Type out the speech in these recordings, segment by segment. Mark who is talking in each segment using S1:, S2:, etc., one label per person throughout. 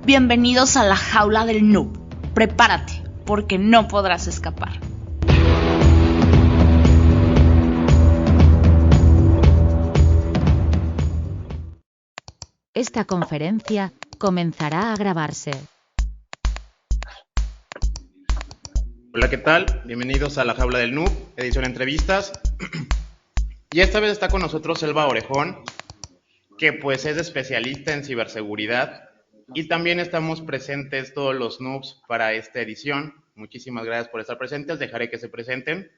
S1: Bienvenidos a la jaula del noob. Prepárate, porque no podrás escapar.
S2: Esta conferencia comenzará a grabarse.
S3: Hola, ¿qué tal? Bienvenidos a la jaula del noob, edición entrevistas. Y esta vez está con nosotros Selva Orejón, que pues es especialista en ciberseguridad. Y también estamos presentes todos los noobs para esta edición. Muchísimas gracias por estar presentes. Dejaré que se presenten.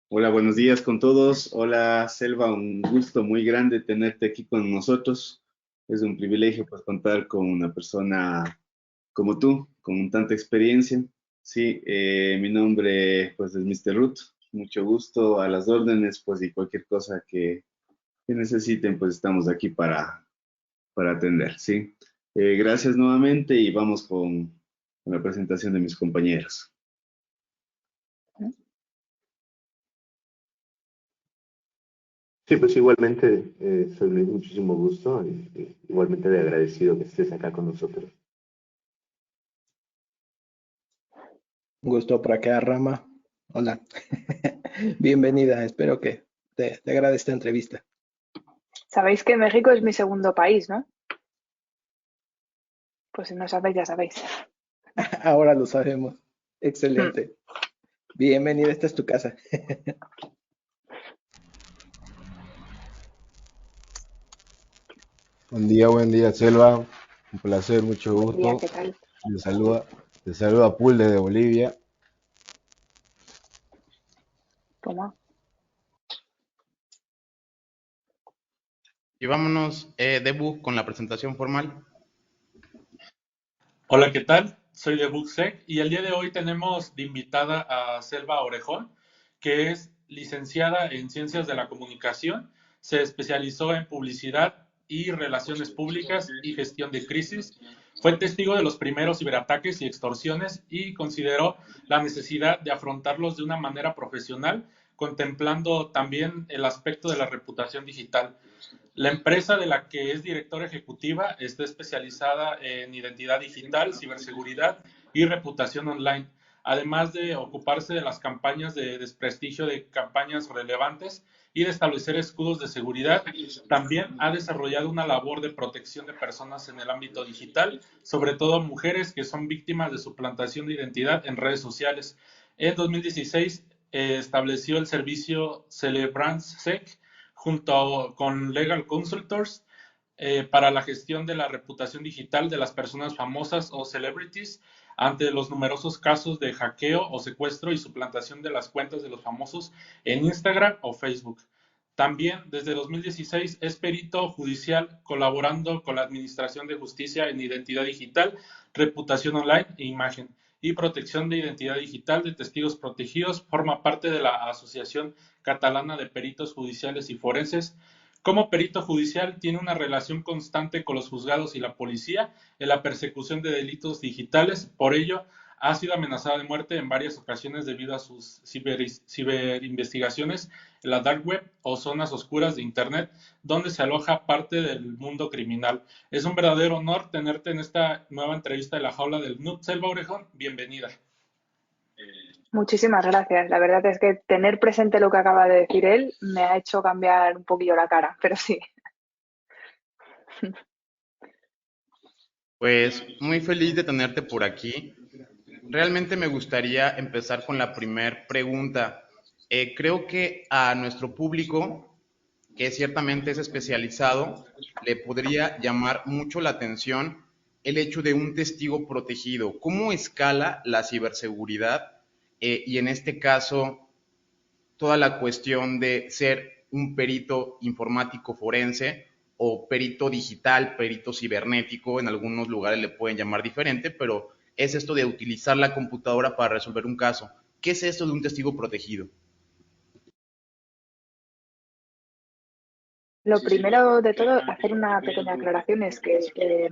S4: Hola, buenos días con todos. Hola, Selva, un gusto muy grande tenerte aquí con nosotros. Es un privilegio pues contar con una persona como tú, con tanta experiencia. Sí, mi nombre pues es Mr. Root. Mucho gusto, a las órdenes pues y cualquier cosa que necesiten pues estamos aquí para atender, ¿sí? Gracias nuevamente y vamos con la presentación de mis compañeros.
S5: Sí, pues igualmente, soy Luis, muchísimo gusto y igualmente de agradecido que estés acá con nosotros.
S6: Un gusto por acá, Rama. Hola. Bienvenida, espero que te agrade esta entrevista.
S7: Sabéis que México es mi segundo país, ¿no? Pues si no sabéis, ya sabéis.
S6: Ahora lo sabemos. Excelente. Bienvenida, esta es tu casa.
S8: Buen día, Selva. Un placer, mucho
S7: Buen
S8: gusto.
S7: día, ¿qué tal?
S8: Te saluda Pul desde Bolivia.
S7: Toma.
S3: Y vámonos, Debu, con la presentación formal.
S9: Hola, ¿qué tal? Soy de BookSec y el día de hoy tenemos de invitada a Selva Orejón, que es licenciada en Ciencias de la Comunicación, se especializó en publicidad y relaciones públicas y gestión de crisis, fue testigo de los primeros ciberataques y extorsiones y consideró la necesidad de afrontarlos de una manera profesional, contemplando también el aspecto de la reputación digital. La empresa de la que es directora ejecutiva está especializada en identidad digital, ciberseguridad y reputación online, además de ocuparse de las campañas de desprestigio de campañas relevantes y de establecer escudos de seguridad. También ha desarrollado una labor de protección de personas en el ámbito digital, sobre todo mujeres que son víctimas de suplantación de identidad en redes sociales. En 2016 estableció el servicio CelebrantSec, junto con Legal Consultors, para la gestión de la reputación digital de las personas famosas o celebrities ante los numerosos casos de hackeo o secuestro y suplantación de las cuentas de los famosos en Instagram o Facebook. También desde 2016 es perito judicial colaborando con la Administración de Justicia en Identidad Digital, Reputación Online e Imagen y Protección de Identidad Digital de Testigos Protegidos. Forma parte de la Asociación Catalana de Peritos Judiciales y Forenses. Como perito judicial tiene una relación constante con los juzgados y la policía en la persecución de delitos digitales. Por ello, ha sido amenazada de muerte en varias ocasiones debido a sus ciberinvestigaciones en la dark web o zonas oscuras de Internet, donde se aloja parte del mundo criminal. Es un verdadero honor tenerte en esta nueva entrevista de la jaula del noob. Selva Orejón, bienvenida.
S7: Muchísimas gracias. La verdad es que tener presente lo que acaba de decir él me ha hecho cambiar un poquillo la cara, pero sí.
S3: Pues muy feliz de tenerte por aquí. Realmente me gustaría empezar con la primera pregunta. Creo que a nuestro público, que ciertamente es especializado, le podría llamar mucho la atención el hecho de un testigo protegido. ¿Cómo escala la ciberseguridad? Y en este caso, toda la cuestión de ser un perito informático forense o perito digital, perito cibernético, en algunos lugares le pueden llamar diferente, pero es esto de utilizar la computadora para resolver un caso. ¿Qué es esto de un testigo protegido?
S7: Lo primero de todo, hacer una pequeña aclaración, es que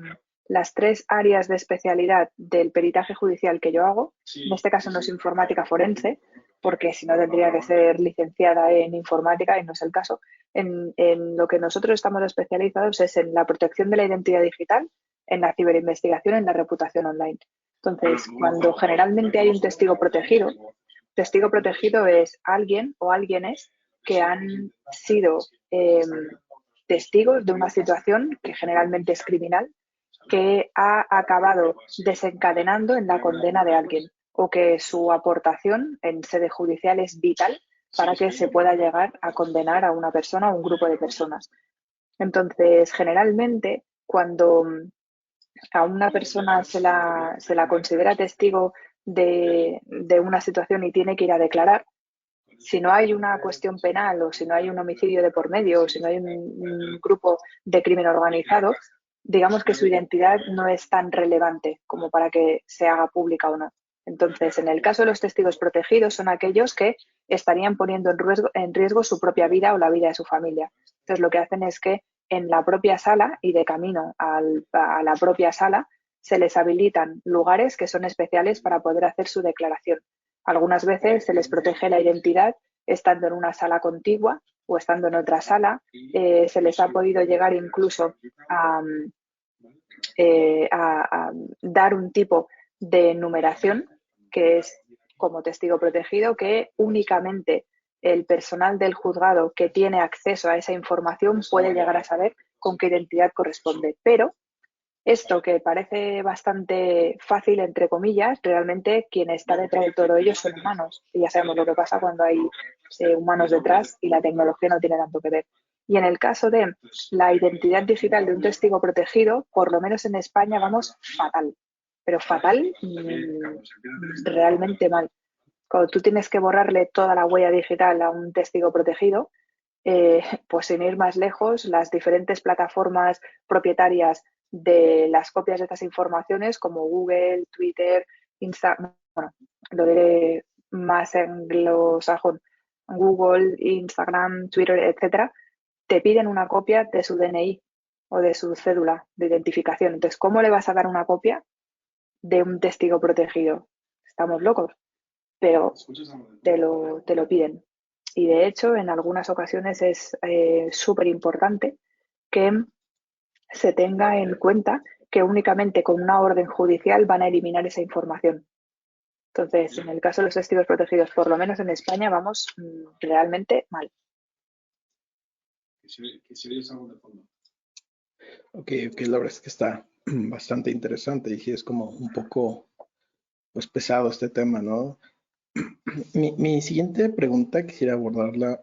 S7: las tres áreas de especialidad del peritaje judicial que yo hago, en este caso no es informática forense, porque si no tendría que ser licenciada en informática y no es el caso. En lo que nosotros estamos especializados es en la protección de la identidad digital, en la ciberinvestigación, en la reputación online. Entonces, cuando generalmente hay un testigo protegido es alguien o alguienes que han sido testigos de una situación que generalmente es criminal, que ha acabado desencadenando en la condena de alguien o que su aportación en sede judicial es vital para que se pueda llegar a condenar a una persona o un grupo de personas. Entonces, generalmente, cuando a una persona se la considera testigo de una situación y tiene que ir a declarar, si no hay una cuestión penal o si no hay un homicidio de por medio o si no hay un grupo de crimen organizado, digamos que su identidad no es tan relevante como para que se haga pública o no. Entonces, en el caso de los testigos protegidos, son aquellos que estarían poniendo en riesgo su propia vida o la vida de su familia. Entonces, lo que hacen es que en la propia sala y de camino a la propia sala se les habilitan lugares que son especiales para poder hacer su declaración. Algunas veces se les protege la identidad estando en una sala contigua o estando en otra sala. Se les ha podido llegar incluso a dar un tipo de numeración que es como testigo protegido, que únicamente el personal del juzgado que tiene acceso a esa información puede llegar a saber con qué identidad corresponde. Pero esto, que parece bastante fácil, entre comillas, realmente quien está detrás de todo ello son humanos. Y ya sabemos lo que pasa cuando hay humanos detrás y la tecnología no tiene tanto que ver. Y en el caso de la identidad digital de un testigo protegido, por lo menos en España vamos fatal. Pero fatal, realmente mal. Cuando tú tienes que borrarle toda la huella digital a un testigo protegido, pues sin ir más lejos, las diferentes plataformas propietarias de las copias de estas informaciones, como Google, Twitter, Instagram, bueno, lo diré más anglosajón, Google, Instagram, Twitter, etcétera, te piden una copia de su DNI o de su cédula de identificación. Entonces, ¿cómo le vas a dar una copia de un testigo protegido? Estamos locos, pero te lo piden. Y de hecho, en algunas ocasiones es súper importante que se tenga en cuenta que únicamente con una orden judicial van a eliminar esa información. Entonces, en el caso de los testigos protegidos, por lo menos en España, vamos realmente mal.
S6: Ok, la verdad es que está bastante interesante y sí es como un poco pues pesado este tema, ¿no? Mi siguiente pregunta quisiera abordarla.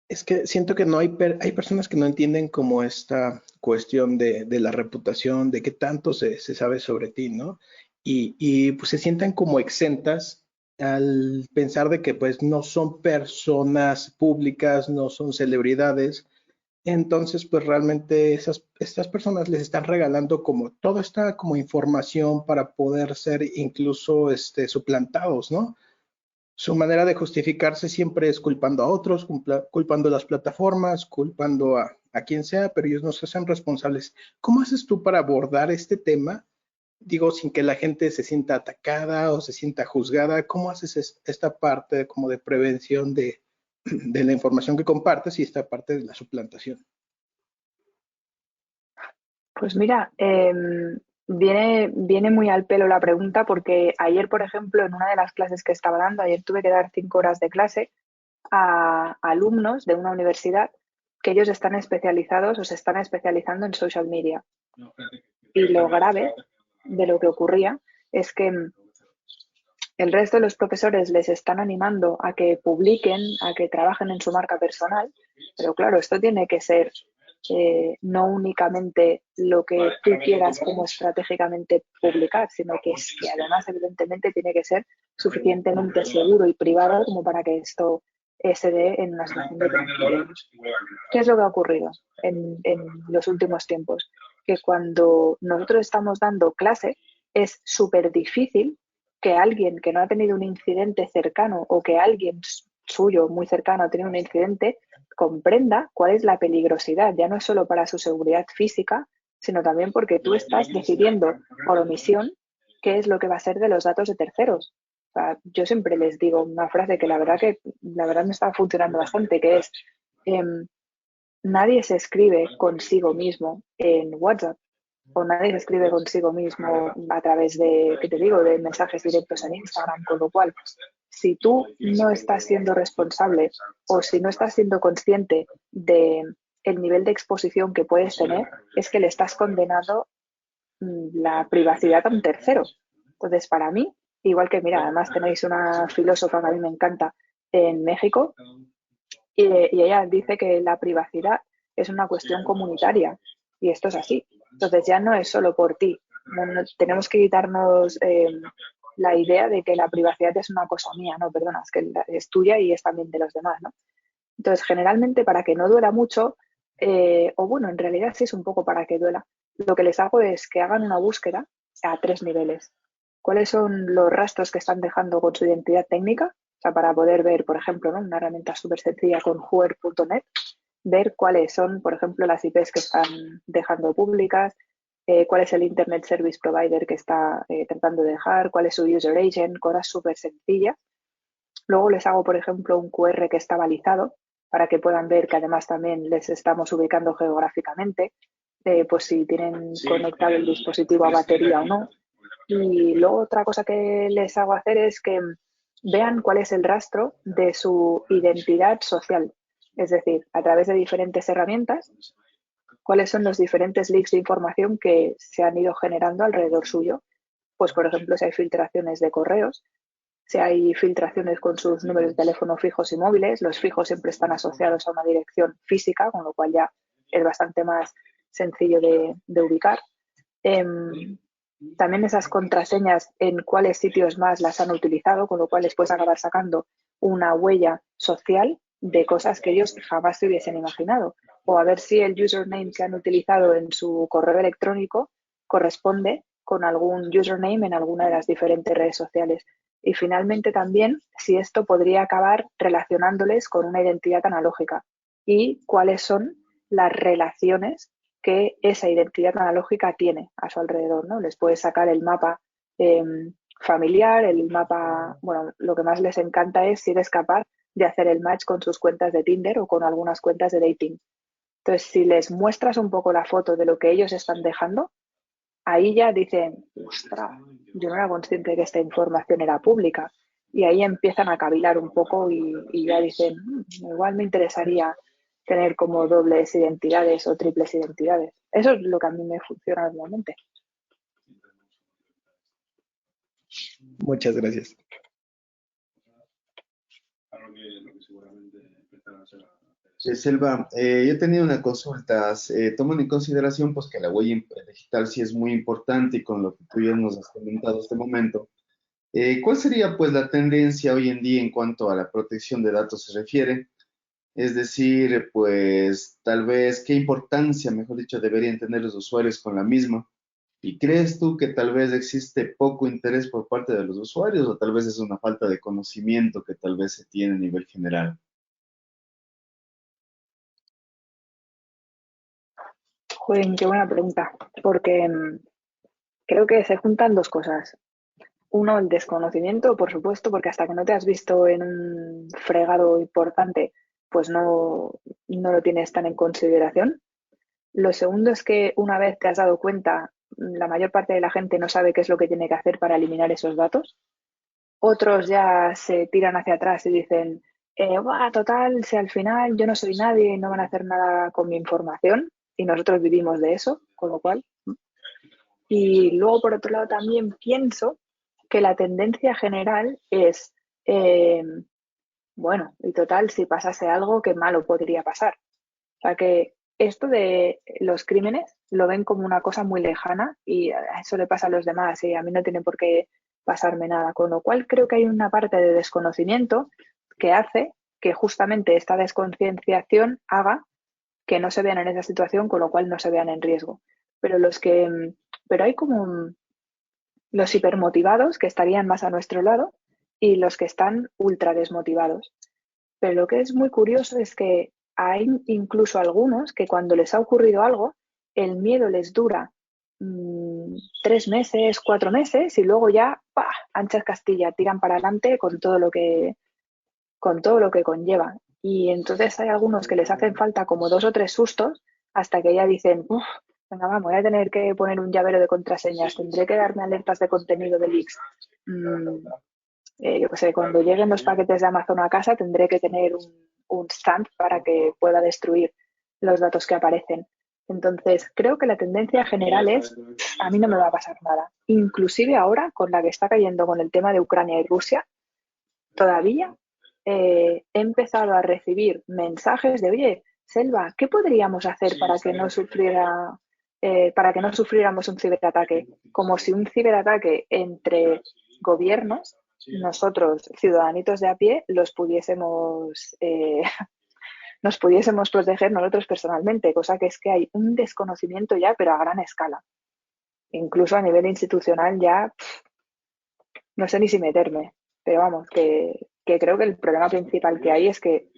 S6: Es que siento que no hay personas que no entienden como esta cuestión de la reputación, de qué tanto se sabe sobre ti, ¿no? Y pues se sientan como exentas al pensar de que pues no son personas públicas, no son celebridades. Entonces, pues realmente estas personas les están regalando como toda esta como información para poder ser incluso suplantados, ¿no? Su manera de justificarse siempre es culpando a otros, culpando a las plataformas, culpando a quien sea, pero ellos no se hacen responsables. ¿Cómo haces tú para abordar este tema? Digo, sin que la gente se sienta atacada o se sienta juzgada. ¿Cómo haces esta parte como de prevención de la información que compartes y esta parte de la suplantación?
S7: Pues mira, viene muy al pelo la pregunta, porque ayer, por ejemplo, en una de las clases que estaba dando, ayer tuve que dar 5 horas de clase a alumnos de una universidad que ellos están especializados o se están especializando en social media. Y lo grave de lo que ocurría es que el resto de los profesores les están animando a que publiquen, a que trabajen en su marca personal, pero claro, esto tiene que ser no únicamente lo que tú quieras como estratégicamente publicar, sino que además evidentemente tiene que ser suficientemente seguro y privado como para que esto se dé en una situación de tranquilidad. ¿Qué es lo que ha ocurrido en los últimos tiempos? Que cuando nosotros estamos dando clase es súper difícil que alguien que no ha tenido un incidente cercano o que alguien suyo muy cercano ha tenido un incidente comprenda cuál es la peligrosidad. Ya no es solo para su seguridad física, sino también porque tú estás decidiendo por omisión qué es lo que va a ser de los datos de terceros. sea, yo siempre les digo una frase que la verdad me está funcionando bastante, que es em, nadie se escribe consigo mismo en WhatsApp o nadie se escribe consigo mismo a través de, ¿qué te digo?, de mensajes directos en Instagram, con lo cual, si tú no estás siendo responsable o si no estás siendo consciente de el nivel de exposición que puedes tener, es que le estás condenando la privacidad a un tercero. Entonces, para mí, igual que, mira, además tenéis una filósofa que a mí me encanta en México, y ella dice que la privacidad es una cuestión comunitaria, y esto es así. Entonces, ya no es solo por ti. Tenemos que quitarnos la idea de que la privacidad es una cosa mía, no, perdona, es que es tuya y es también de los demás, ¿no? Entonces, generalmente, para que no duela mucho, o bueno, en realidad sí es un poco para que duela, lo que les hago es que hagan una búsqueda a 3 niveles. ¿Cuáles son los rastros que están dejando con su identidad técnica? O sea, para poder ver, por ejemplo, ¿no?, una herramienta súper sencilla con Whoever.net, ver cuáles son, por ejemplo, las IPs que están dejando públicas, cuál es el Internet Service Provider que está tratando de dejar, cuál es su User Agent, cosas súper sencillas. Luego les hago, por ejemplo, un QR que está balizado para que puedan ver que además también les estamos ubicando geográficamente, pues si tienen conectado el dispositivo a batería o no. Y luego otra cosa que les hago hacer es que vean cuál es el rastro de su identidad social. Es decir, a través de diferentes herramientas, cuáles son los diferentes leaks de información que se han ido generando alrededor suyo. Pues, por ejemplo, si hay filtraciones de correos, si hay filtraciones con sus números de teléfono fijos y móviles, los fijos siempre están asociados a una dirección física, con lo cual ya es bastante más sencillo de ubicar. También esas contraseñas en cuáles sitios más las han utilizado, con lo cual les puedes acabar sacando una huella social de cosas que ellos jamás se hubiesen imaginado. O a ver si el username que han utilizado en su correo electrónico corresponde con algún username en alguna de las diferentes redes sociales. Y finalmente también si esto podría acabar relacionándoles con una identidad analógica y cuáles son las relaciones que esa identidad analógica tiene a su alrededor, ¿no? Les puedes sacar el mapa familiar, el mapa, bueno, lo que más les encanta es si eres capaz de hacer el match con sus cuentas de Tinder o con algunas cuentas de dating. Entonces, si les muestras un poco la foto de lo que ellos están dejando, ahí ya dicen, ostras, yo no era consciente de que esta información era pública. Y ahí empiezan a cavilar un poco y ya dicen, igual me interesaría tener como dobles identidades o triples identidades. Eso es lo que a mí me funciona normalmente.
S6: Muchas gracias.
S4: Selva, yo he tenido una consulta. Toman en consideración pues, que la huella digital sí es muy importante y con lo que tú ya nos has comentado este momento, ¿cuál sería pues la tendencia hoy en día en cuanto a la protección de datos se refiere? Es decir, pues tal vez qué importancia, mejor dicho, deberían tener los usuarios con la misma. ¿Y crees tú que tal vez existe poco interés por parte de los usuarios o tal vez es una falta de conocimiento que tal vez se tiene a nivel general?
S7: Joder, qué buena pregunta, porque creo que se juntan dos cosas. Uno, el desconocimiento, por supuesto, porque hasta que no te has visto en un fregado importante, pues no lo tienes tan en consideración. Lo segundo es que una vez te has dado cuenta, la mayor parte de la gente no sabe qué es lo que tiene que hacer para eliminar esos datos. Otros ya se tiran hacia atrás y dicen, total, si al final yo no soy nadie y no van a hacer nada con mi información, y nosotros vivimos de eso, con lo cual. Y luego, por otro lado, también pienso que la tendencia general es, bueno, y total, si pasase algo, qué malo podría pasar. O sea que esto de los crímenes lo ven como una cosa muy lejana y eso le pasa a los demás y a mí no tiene por qué pasarme nada. Con lo cual creo que hay una parte de desconocimiento que hace que justamente esta desconcienciación haga que no se vean en esa situación, con lo cual no se vean en riesgo. Pero hay como los hipermotivados que estarían más a nuestro lado y los que están ultra desmotivados. Pero lo que es muy curioso es que hay incluso algunos que cuando les ha ocurrido algo, el miedo les dura 3 meses, 4 meses y luego ya, ¡pah!, anchas Castilla, tiran para adelante con todo lo que conlleva. Y entonces hay algunos que les hacen falta como 2 o 3 sustos hasta que ya dicen, uff, venga, vamos, voy a tener que poner un llavero de contraseñas, tendré que darme alertas de contenido de leaks. Yo qué sé, cuando lleguen los paquetes de Amazon a casa tendré que tener un stand para que pueda destruir los datos que aparecen. Entonces, creo que la tendencia general es, a mí no me va a pasar nada. Inclusive ahora, con la que está cayendo con el tema de Ucrania y Rusia, todavía he empezado a recibir mensajes de, oye, Selva, ¿qué podríamos hacer para que no sufriéramos un ciberataque? Como si un ciberataque entre gobiernos, nosotros, ciudadanitos de a pie, nos pudiésemos proteger nosotros personalmente, cosa que es que hay un desconocimiento ya, pero a gran escala. Incluso a nivel institucional ya no sé ni si meterme, pero vamos, que creo que el problema principal que hay es que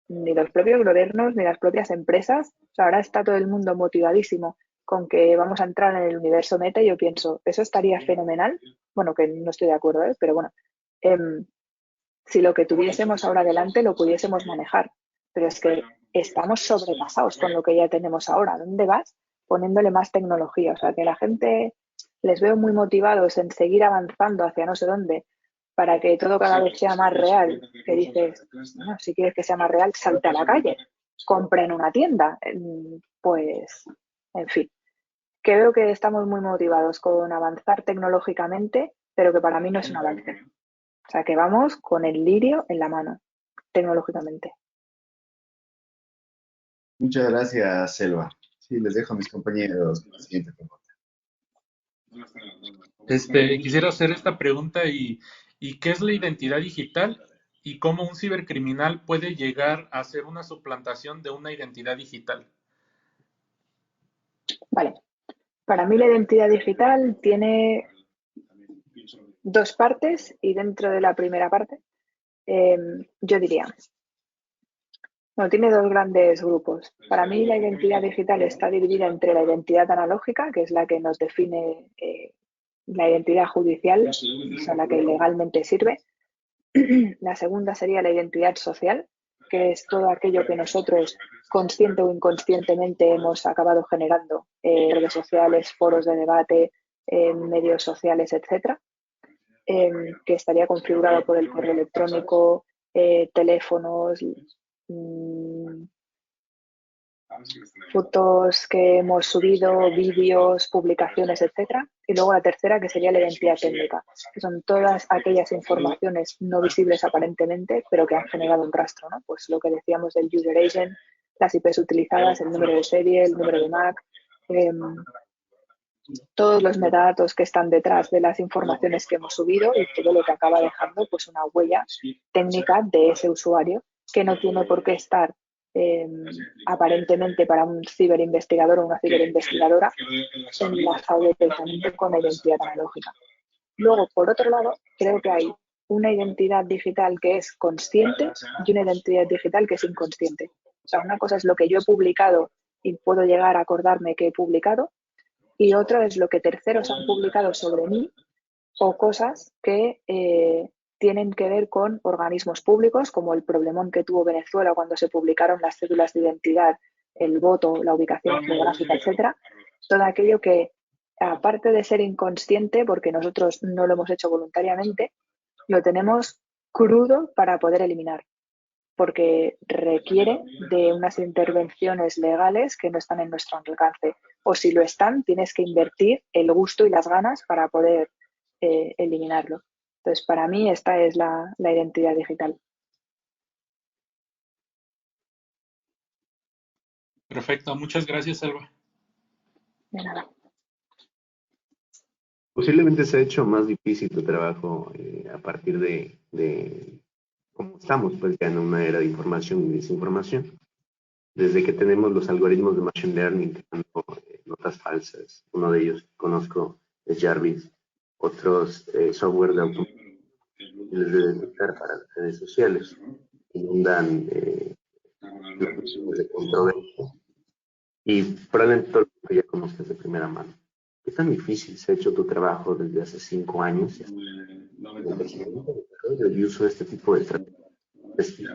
S7: ni los propios gobiernos ni las propias empresas, o sea, ahora está todo el mundo motivadísimo con que vamos a entrar en el universo meta y yo pienso, eso estaría fenomenal, bueno, que no estoy de acuerdo, pero bueno, si lo que tuviésemos ahora adelante lo pudiésemos manejar, pero es que estamos sobrepasados con lo que ya tenemos ahora. ¿Dónde vas? Poniéndole más tecnología, o sea, que la gente les veo muy motivados en seguir avanzando hacia no sé dónde, para que todo cada vez sea más real, que dices, bueno, si quieres que sea más real, salta a la calle, compra en una tienda, pues, en fin, que veo que estamos muy motivados con avanzar tecnológicamente, pero que para mí no es un avance. O sea, que vamos con el lirio en la mano, tecnológicamente.
S4: Muchas gracias, Selva. Sí, les dejo a mis compañeros con la siguiente pregunta.
S9: Quisiera hacer esta pregunta y ¿qué es la identidad digital y cómo un cibercriminal puede llegar a hacer una suplantación de una identidad digital?
S7: Vale. Para mí la identidad digital tiene 2 partes y dentro de la primera parte yo diría, bueno, tiene 2 grandes grupos. Para mí la identidad digital está dividida entre la identidad analógica, que es la que nos define la identidad judicial, o sea, la que legalmente sirve. La segunda sería la identidad social, que es todo aquello que nosotros, consciente o inconscientemente, hemos acabado generando, redes sociales, foros de debate, medios sociales, etcétera, que estaría configurado por el correo electrónico, teléfonos, fotos que hemos subido, vídeos, publicaciones, etcétera. Y luego la tercera, que sería la identidad técnica, que son todas aquellas informaciones no visibles aparentemente, pero que han generado un rastro, ¿no? Pues lo que decíamos del user agent, las IPs utilizadas, el número de serie, el número de MAC, todos los metadatos que están detrás de las informaciones que hemos subido y todo lo que acaba dejando pues una huella técnica de ese usuario, que no tiene por qué estar aparentemente para un ciberinvestigador o una ciberinvestigadora enlazado directamente con la identidad analógica. Luego, por otro lado, creo que hay una identidad digital que es consciente y una identidad digital que es inconsciente. O sea, una cosa es lo que yo he publicado y puedo llegar a acordarme que he publicado, y otra es lo que terceros han publicado sobre mí o cosas que tienen que ver con organismos públicos, como el problemón que tuvo Venezuela cuando se publicaron las cédulas de identidad, el voto, la ubicación geográfica, etcétera. Todo aquello que, aparte de ser inconsciente, porque nosotros no lo hemos hecho voluntariamente, lo tenemos crudo para poder eliminar, porque requiere de unas intervenciones legales que no están en nuestro alcance. O si lo están, tienes que invertir el gusto y las ganas para poder eliminarlo. Entonces, para mí esta es la identidad digital.
S9: Perfecto, muchas gracias, Selva.
S7: De nada.
S5: Posiblemente se ha hecho más difícil tu trabajo a partir de cómo estamos, pues ya en una era de información y desinformación. Desde que tenemos los algoritmos de Machine Learning creando notas falsas, uno de ellos que conozco es Jarvis, otros software de automático de detectar para las redes sociales, inundan los de controversia y probablemente todo lo que ya conozcas de primera mano. ¿Qué tan difícil se ha hecho tu trabajo desde hace 5 años y uso de este tipo de estrategias?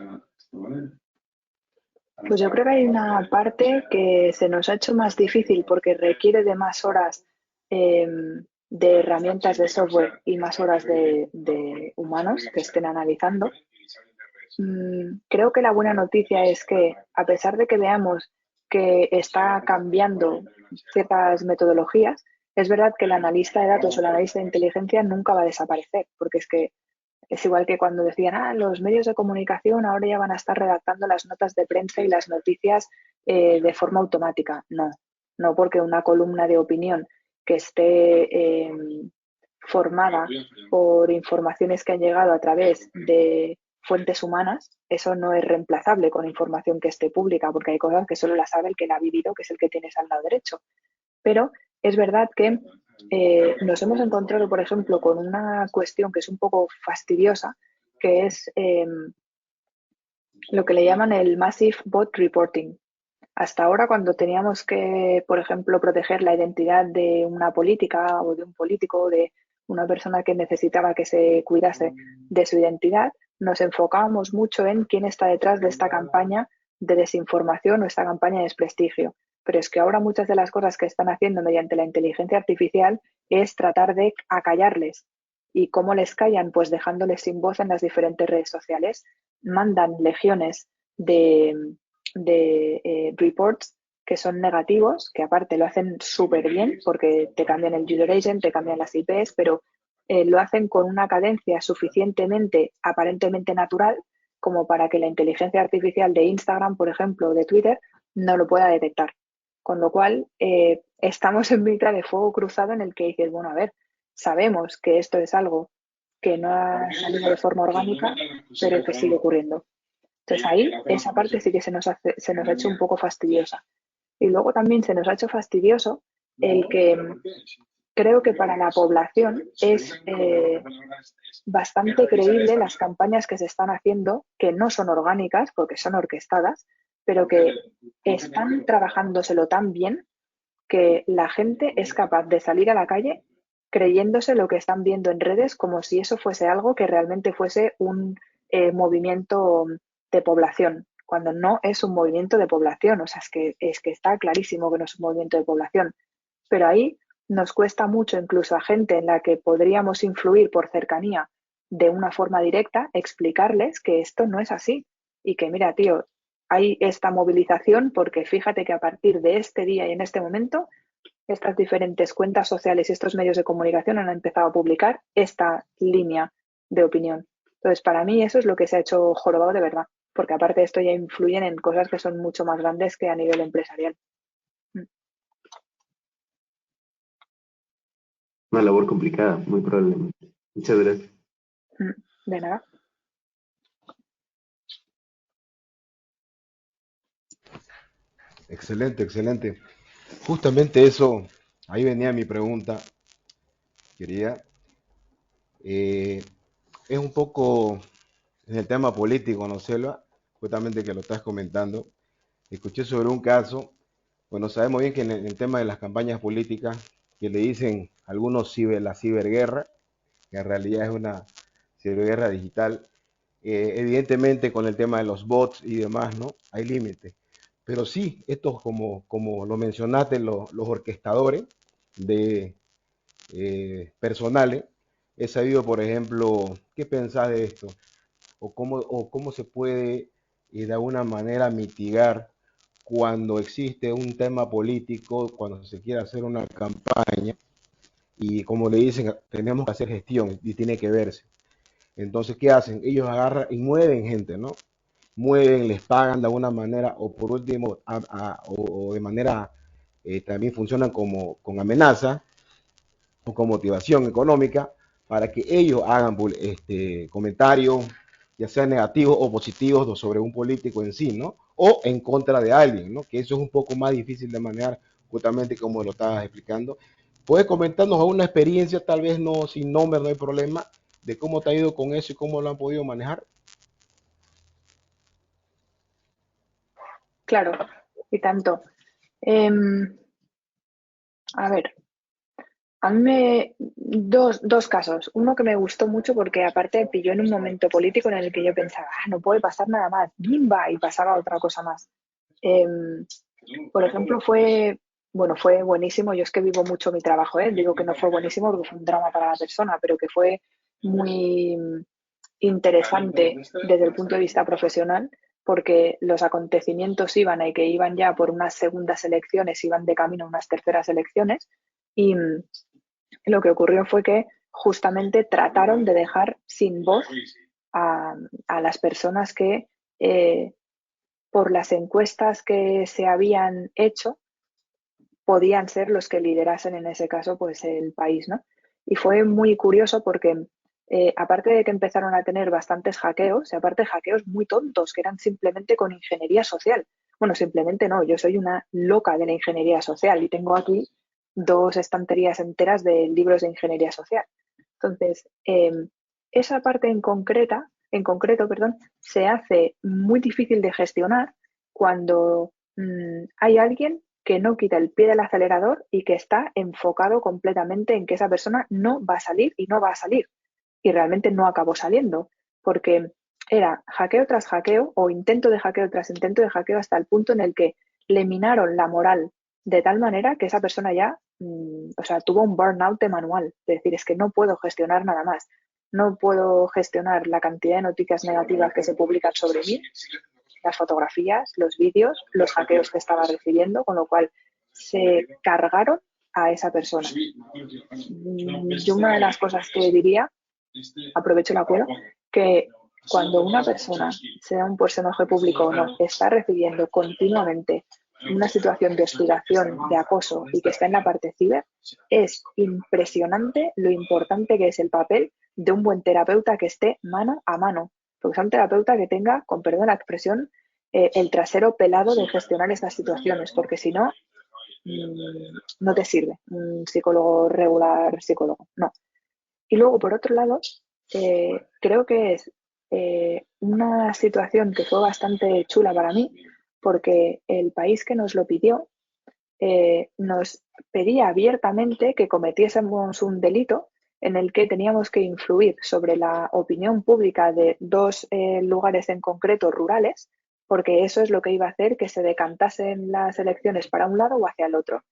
S7: Pues yo creo que hay una parte que se nos ha hecho más difícil porque requiere de más horas de herramientas de software y más horas de humanos que estén analizando. Creo que la buena noticia es que, a pesar de que veamos que está cambiando ciertas metodologías, es verdad que el analista de datos o el analista de inteligencia nunca va a desaparecer, porque es que es igual que cuando decían, los medios de comunicación ahora ya van a estar redactando las notas de prensa y las noticias de forma automática. No, no porque una columna de opinión que esté formada por informaciones que han llegado a través de fuentes humanas, eso no es reemplazable con información que esté pública, porque hay cosas que solo la sabe el que la ha vivido, que es el que tienes al lado derecho. Pero es verdad que nos hemos encontrado, por ejemplo, con una cuestión que es un poco fastidiosa, que es lo que le llaman el Massive Bot Reporting. Hasta ahora, cuando teníamos que, por ejemplo, proteger la identidad de una política o de un político o de una persona que necesitaba que se cuidase de su identidad, nos enfocábamos mucho en quién está detrás de esta campaña de desinformación o esta campaña de desprestigio. Pero es que ahora muchas de las cosas que están haciendo mediante la inteligencia artificial es tratar de acallarles. ¿Y cómo les callan? Pues dejándoles sin voz en las diferentes redes sociales. Mandan legiones de reports que son negativos, que aparte lo hacen súper bien porque te cambian el user agent, te cambian las IPs, pero lo hacen con una cadencia suficientemente aparentemente natural como para que la inteligencia artificial de Instagram, por ejemplo, o de Twitter, no lo pueda detectar. Con lo cual, estamos en mitad de fuego cruzado en el que dices, bueno, a ver, sabemos que esto es algo que no ha salido de forma orgánica, pero que sigue ocurriendo. Entonces ahí esa parte sí que se nos ha hecho un poco fastidiosa. Y luego también se nos ha hecho fastidioso el que creo que para la población es bastante creíble las campañas que se están haciendo, que no son orgánicas porque son orquestadas, pero que están trabajándoselo tan bien que la gente es capaz de salir a la calle creyéndose lo que están viendo en redes como si eso fuese algo que realmente fuese un movimiento de población, cuando no es un movimiento de población. O sea, es que está clarísimo que no es un movimiento de población. Pero ahí nos cuesta mucho, incluso a gente en la que podríamos influir por cercanía de una forma directa, explicarles que esto no es así y que, mira, tío, hay esta movilización porque fíjate que a partir de este día y en este momento estas diferentes cuentas sociales y estos medios de comunicación han empezado a publicar esta línea de opinión. Entonces, para mí eso es lo que se ha hecho jorobado de verdad, porque aparte de esto ya influyen en cosas que son mucho más grandes que a nivel empresarial.
S5: Una labor complicada, muy probablemente. Muchas gracias.
S7: De nada.
S8: Excelente, excelente. Justamente eso, ahí venía mi pregunta, quería. Es un poco en el tema político, ¿no, Selva? Justamente que lo estás comentando. Escuché sobre un caso, bueno, sabemos bien que en el tema de las campañas políticas, que le dicen algunos la ciberguerra, que en realidad es una ciberguerra digital, evidentemente con el tema de los bots y demás, ¿no? Hay límites. Pero sí, estos como lo mencionaste, los orquestadores de personales, he sabido, por ejemplo, ¿qué pensás de esto? O cómo se puede de alguna manera mitigar cuando existe un tema político, cuando se quiere hacer una campaña y como le dicen, tenemos que hacer gestión y tiene que verse. Entonces, ¿qué hacen? Ellos agarran y mueven gente, ¿no? Mueven, les pagan de alguna manera o por último o de manera también funcionan como con amenaza o con motivación económica para que ellos hagan comentarios, ya sean negativos o positivos sobre un político en sí, ¿no? O en contra de alguien, ¿no? Que eso es un poco más difícil de manejar, justamente como lo estabas explicando. ¿Puedes comentarnos alguna experiencia, tal vez no sin nombre, no hay problema, de cómo te ha ido con eso y cómo lo han podido manejar?
S7: Claro, y tanto. A ver, A mí dos casos. Uno que me gustó mucho porque aparte me pilló en un momento político en el que yo pensaba, no puede pasar nada más, ¡bimba! Y pasaba otra cosa más. Em, por ejemplo, fue buenísimo. Yo es que vivo mucho mi trabajo, ¿eh? Digo que no fue buenísimo porque fue un drama para la persona, pero que fue muy interesante desde el punto de vista profesional, porque los acontecimientos iban y que iban ya por unas segundas elecciones, iban de camino a unas terceras elecciones, y lo que ocurrió fue que justamente trataron de dejar sin voz a las personas que por las encuestas que se habían hecho podían ser los que liderasen en ese caso pues el país, ¿no? Y fue muy curioso porque aparte de que empezaron a tener bastantes hackeos, y aparte hackeos muy tontos que eran simplemente con ingeniería social. Bueno, simplemente no, yo soy una loca de la ingeniería social y tengo aquí 2 estanterías enteras de libros de ingeniería social. Entonces, esa parte en concreto, perdón, se hace muy difícil de gestionar cuando hay alguien que no quita el pie del acelerador y que está enfocado completamente en que esa persona no va a salir y no va a salir. Y realmente no acabó saliendo, porque era hackeo tras hackeo o intento de hackeo tras intento de hackeo hasta el punto en el que le minaron la moral de tal manera que esa persona ya, tuvo un burnout de manual. Es decir, es que no puedo gestionar nada más. No puedo gestionar la cantidad de noticias negativas que se publican sobre mí, las fotografías, los vídeos, los hackeos que estaba recibiendo, con lo cual se cargaron a esa persona. Yo una de las cosas que diría, aprovecho la cuela, que cuando una persona, sea un personaje público o no, está recibiendo continuamente una situación de hostigación, de acoso y que está en la parte ciber, es impresionante lo importante que es el papel de un buen terapeuta que esté mano a mano. Porque sea un terapeuta que tenga, con perdón la expresión, el trasero pelado de gestionar estas situaciones, porque si no, no te sirve un psicólogo regular, psicólogo, no. Y luego, por otro lado, creo que es una situación que fue bastante chula para mí, porque el país que nos lo pidió nos pedía abiertamente que cometiésemos un delito en el que teníamos que influir sobre la opinión pública de 2 lugares en concreto rurales, porque eso es lo que iba a hacer que se decantasen las elecciones para un lado o hacia el otro.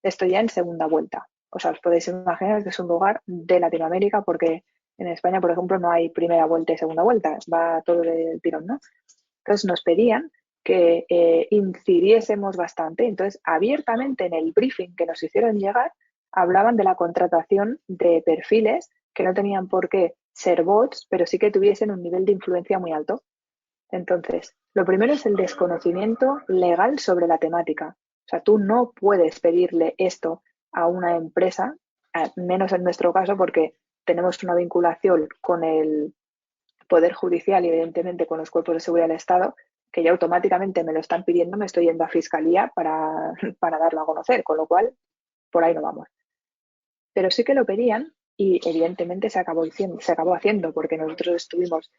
S7: Esto ya en segunda vuelta. O sea, os podéis imaginar que es un lugar de Latinoamérica, porque en España, por ejemplo, no hay primera vuelta y segunda vuelta, va todo del tirón, ¿no? Entonces nos pedían que incidiésemos bastante. Entonces, abiertamente en el briefing que nos hicieron llegar, hablaban de la contratación de perfiles que no tenían por qué ser bots, pero sí que tuviesen un nivel de influencia muy alto. Entonces, lo primero es el desconocimiento legal sobre la temática. O sea, tú no puedes pedirle esto a una empresa, menos en nuestro caso, porque tenemos una vinculación con el Poder Judicial y evidentemente con los cuerpos de seguridad del Estado, que ya automáticamente me lo están pidiendo, me estoy yendo a Fiscalía para darlo a conocer, con lo cual por ahí no vamos. Pero sí que lo pedían y evidentemente se acabó haciendo porque nosotros estuvimos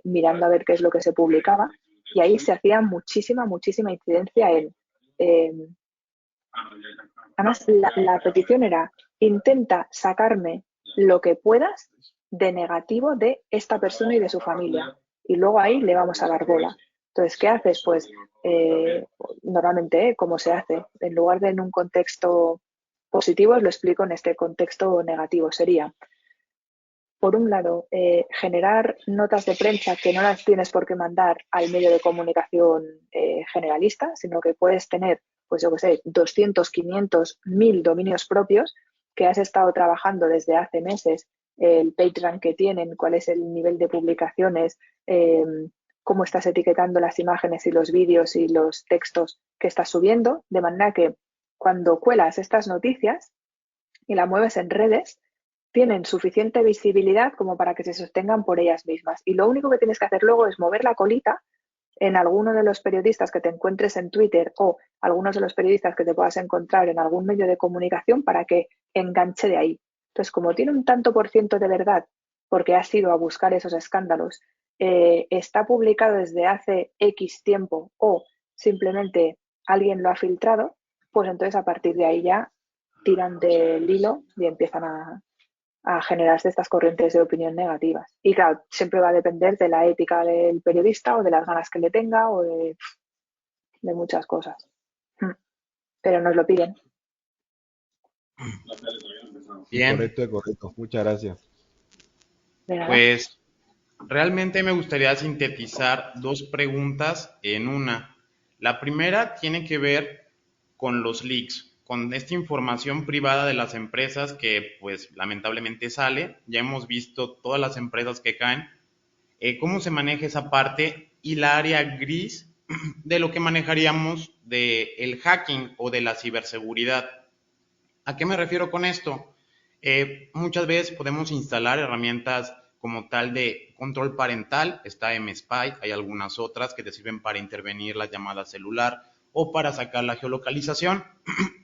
S7: mirando a ver qué es lo que se publicaba y ahí se hacía muchísima incidencia en... además, la petición era, intenta sacarme lo que puedas de negativo de esta persona y de su familia. Y luego ahí le vamos a dar bola. Entonces, ¿qué haces? Pues normalmente, ¿cómo se hace? En lugar de en un contexto positivo, os lo explico en este contexto negativo. Sería, por un lado, generar notas de prensa que no las tienes por qué mandar al medio de comunicación generalista, sino que puedes tener, pues yo qué sé, 200, 500, 1000 dominios propios que has estado trabajando desde hace meses, el PageRank que tienen, cuál es el nivel de publicaciones, cómo estás etiquetando las imágenes y los vídeos y los textos que estás subiendo, de manera que cuando cuelas estas noticias y la mueves en redes, tienen suficiente visibilidad como para que se sostengan por ellas mismas. Y lo único que tienes que hacer luego es mover la colita en alguno de los periodistas que te encuentres en Twitter o algunos de los periodistas que te puedas encontrar en algún medio de comunicación para que enganche de ahí. Entonces, como tiene un tanto por ciento de verdad, porque has ido a buscar esos escándalos, está publicado desde hace X tiempo o simplemente alguien lo ha filtrado, pues entonces a partir de ahí ya tiran del hilo y empiezan a generarse estas corrientes de opinión negativas. Y claro, siempre va a depender de la ética del periodista o de las ganas que le tenga o de muchas cosas. Pero nos lo piden.
S3: Bien,
S8: Correcto. Muchas gracias.
S7: De nada.
S3: pues realmente me gustaría sintetizar dos preguntas en una. La primera tiene que ver con los leaks, con esta información privada de las empresas que pues lamentablemente sale. Ya hemos visto todas las empresas que caen, cómo se maneja esa parte y la área gris de lo que manejaríamos del hacking o de la ciberseguridad. ¿A qué me refiero con esto? Muchas veces podemos instalar herramientas como tal de control parental, está MSpy, hay algunas otras que te sirven para intervenir la llamada celular o para sacar la geolocalización.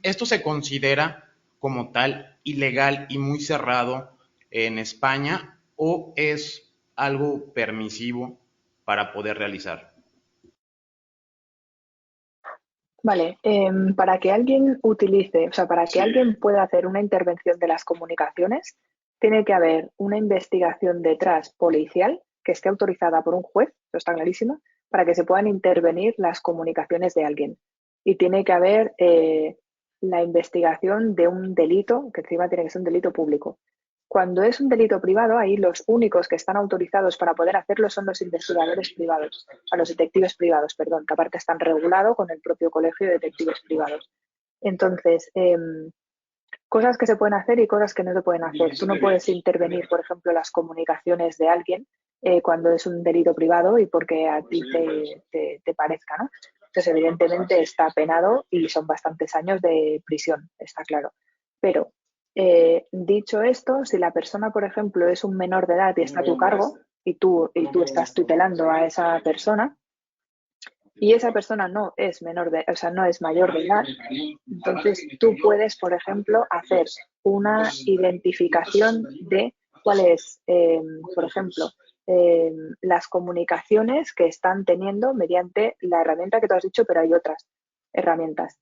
S3: Esto se considera como tal ilegal y muy cerrado en España o es algo permisivo para poder realizar.
S7: Vale, para que alguien utilice, o sea, para que alguien pueda hacer una intervención de las comunicaciones, tiene que haber una investigación detrás policial que esté autorizada por un juez, eso está clarísimo, para que se puedan intervenir las comunicaciones de alguien. Y tiene que haber la investigación de un delito, que encima tiene que ser un delito público. Cuando es un delito privado, ahí los únicos que están autorizados para poder hacerlo son los investigadores privados, a los detectives privados, perdón, que aparte están regulados con el propio Colegio de Detectives Privados. Entonces, cosas que se pueden hacer y cosas que no se pueden hacer. Tú no puedes intervenir, por ejemplo, las comunicaciones de alguien cuando es un delito privado y porque a ti te parezca, ¿no? Entonces, evidentemente está penado y son bastantes años de prisión, está claro. Pero dicho esto, si la persona, por ejemplo, es un menor de edad y está a tu cargo y tú estás tutelando a esa persona y esa persona no es no es mayor de edad, entonces tú puedes, por ejemplo, hacer una identificación de cuáles, por ejemplo, las comunicaciones que están teniendo mediante la herramienta que tú has dicho, pero hay otras herramientas.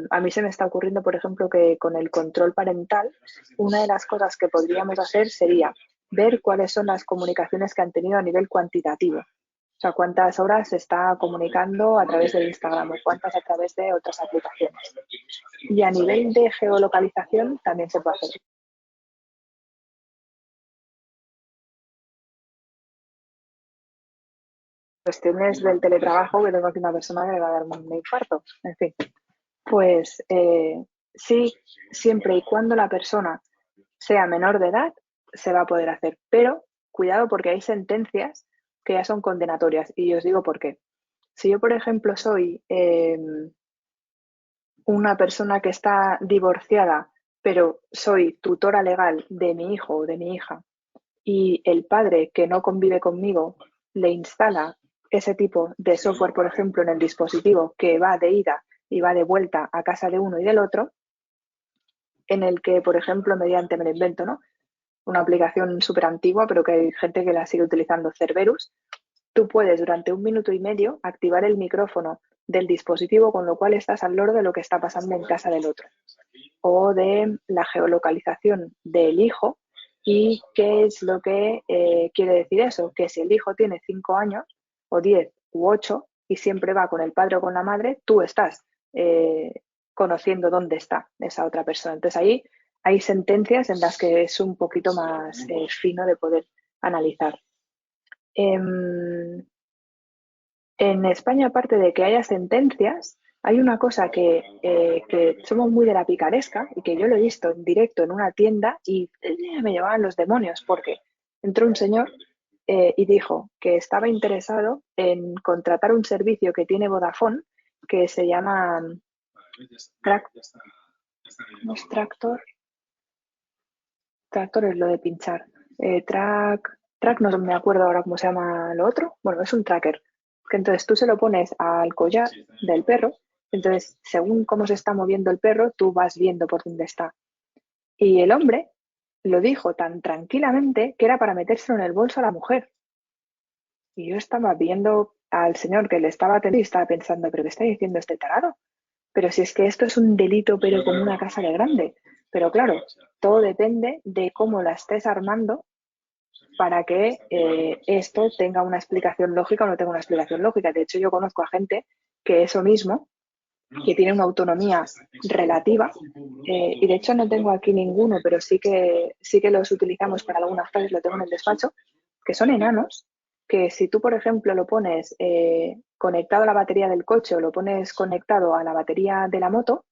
S7: A mí se me está ocurriendo, por ejemplo, que con el control parental, una de las cosas que podríamos hacer sería ver cuáles son las comunicaciones que han tenido a nivel cuantitativo. O sea, cuántas horas se está comunicando a través de Instagram o cuántas a través de otras aplicaciones. Y a nivel de geolocalización también se puede hacer. Cuestiones del teletrabajo, que tengo aquí una persona que le va a dar un infarto. En fin, pues sí, siempre y cuando la persona sea menor de edad, se va a poder hacer. Pero cuidado porque hay sentencias que ya son condenatorias. Y os digo por qué. Si yo, por ejemplo, soy una persona que está divorciada, pero soy tutora legal de mi hijo o de mi hija, y el padre que no convive conmigo le instala ese tipo de software, por ejemplo, en el dispositivo que va de ida y va de vuelta a casa de uno y del otro, en el que, por ejemplo, mediante, me lo invento, ¿no? Una aplicación súper antigua, pero que hay gente que la sigue utilizando, Cerberus, tú puedes durante 1 minuto y medio activar el micrófono del dispositivo, con lo cual estás al loro de lo que está pasando en casa del otro. O de la geolocalización del hijo. ¿Y qué es lo que quiere decir eso? Que si el hijo tiene 5 años, o 10 u 8, y siempre va con el padre o con la madre, tú estás conociendo dónde está esa otra persona. Entonces ahí hay sentencias en las que es un poquito más fino de poder analizar. En España, aparte de que haya sentencias, hay una cosa que somos muy de la picaresca y que yo lo he visto en directo en una tienda y me llevaban los demonios porque entró un señor y dijo que estaba interesado en contratar un servicio que tiene Vodafone que se llama ¿no es Tractor? Tractor es lo de pinchar. Track no me acuerdo ahora cómo se llama lo otro. Bueno, es un tracker. Que entonces tú se lo pones al collar del perro. Entonces, según cómo se está moviendo el perro, tú vas viendo por dónde está. Y el hombre lo dijo tan tranquilamente que era para metérselo en el bolso a la mujer. Y yo estaba viendo al señor que le estaba atendiendo y estaba pensando, ¿pero qué está diciendo este tarado? pero si es que esto es un delito, pero como una casa de grande. Pero claro, todo depende de cómo la estés armando para que esto tenga una explicación lógica o no tenga una explicación lógica. De hecho, yo conozco a gente que eso mismo, que tiene una autonomía relativa, y de hecho no tengo aquí ninguno, pero sí que los utilizamos para algunas clases, lo tengo en el despacho, que son enanos, que si tú, por ejemplo, lo pones conectado a la batería del coche o lo pones conectado a la batería de la moto,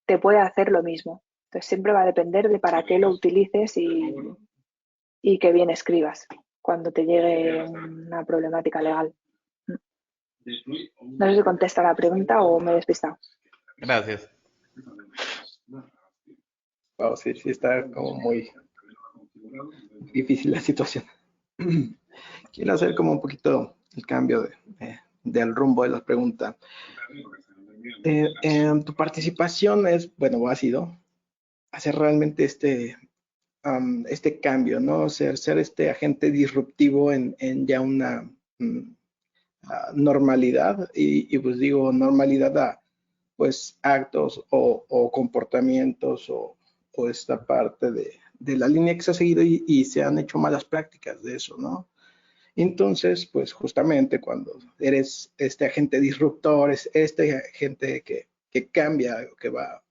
S7: te puede hacer lo mismo. Entonces siempre va a depender de para qué lo utilices y qué bien escribas cuando te llegue una problemática legal. No sé si contesta la pregunta o me he despistado.
S3: Gracias.
S6: Wow, sí, sí está como muy difícil la situación. Quiero hacer como un poquito el cambio del rumbo de la pregunta. Tu participación es, bueno, ha sido hacer realmente este cambio, ¿no? Ser este agente disruptivo en ya una normalidad, y pues digo normalidad a pues actos o comportamientos o esta parte de la línea que se ha seguido y se han hecho malas prácticas de eso, ¿no? Entonces, pues justamente cuando eres este agente disruptor, es este agente que cambia, que va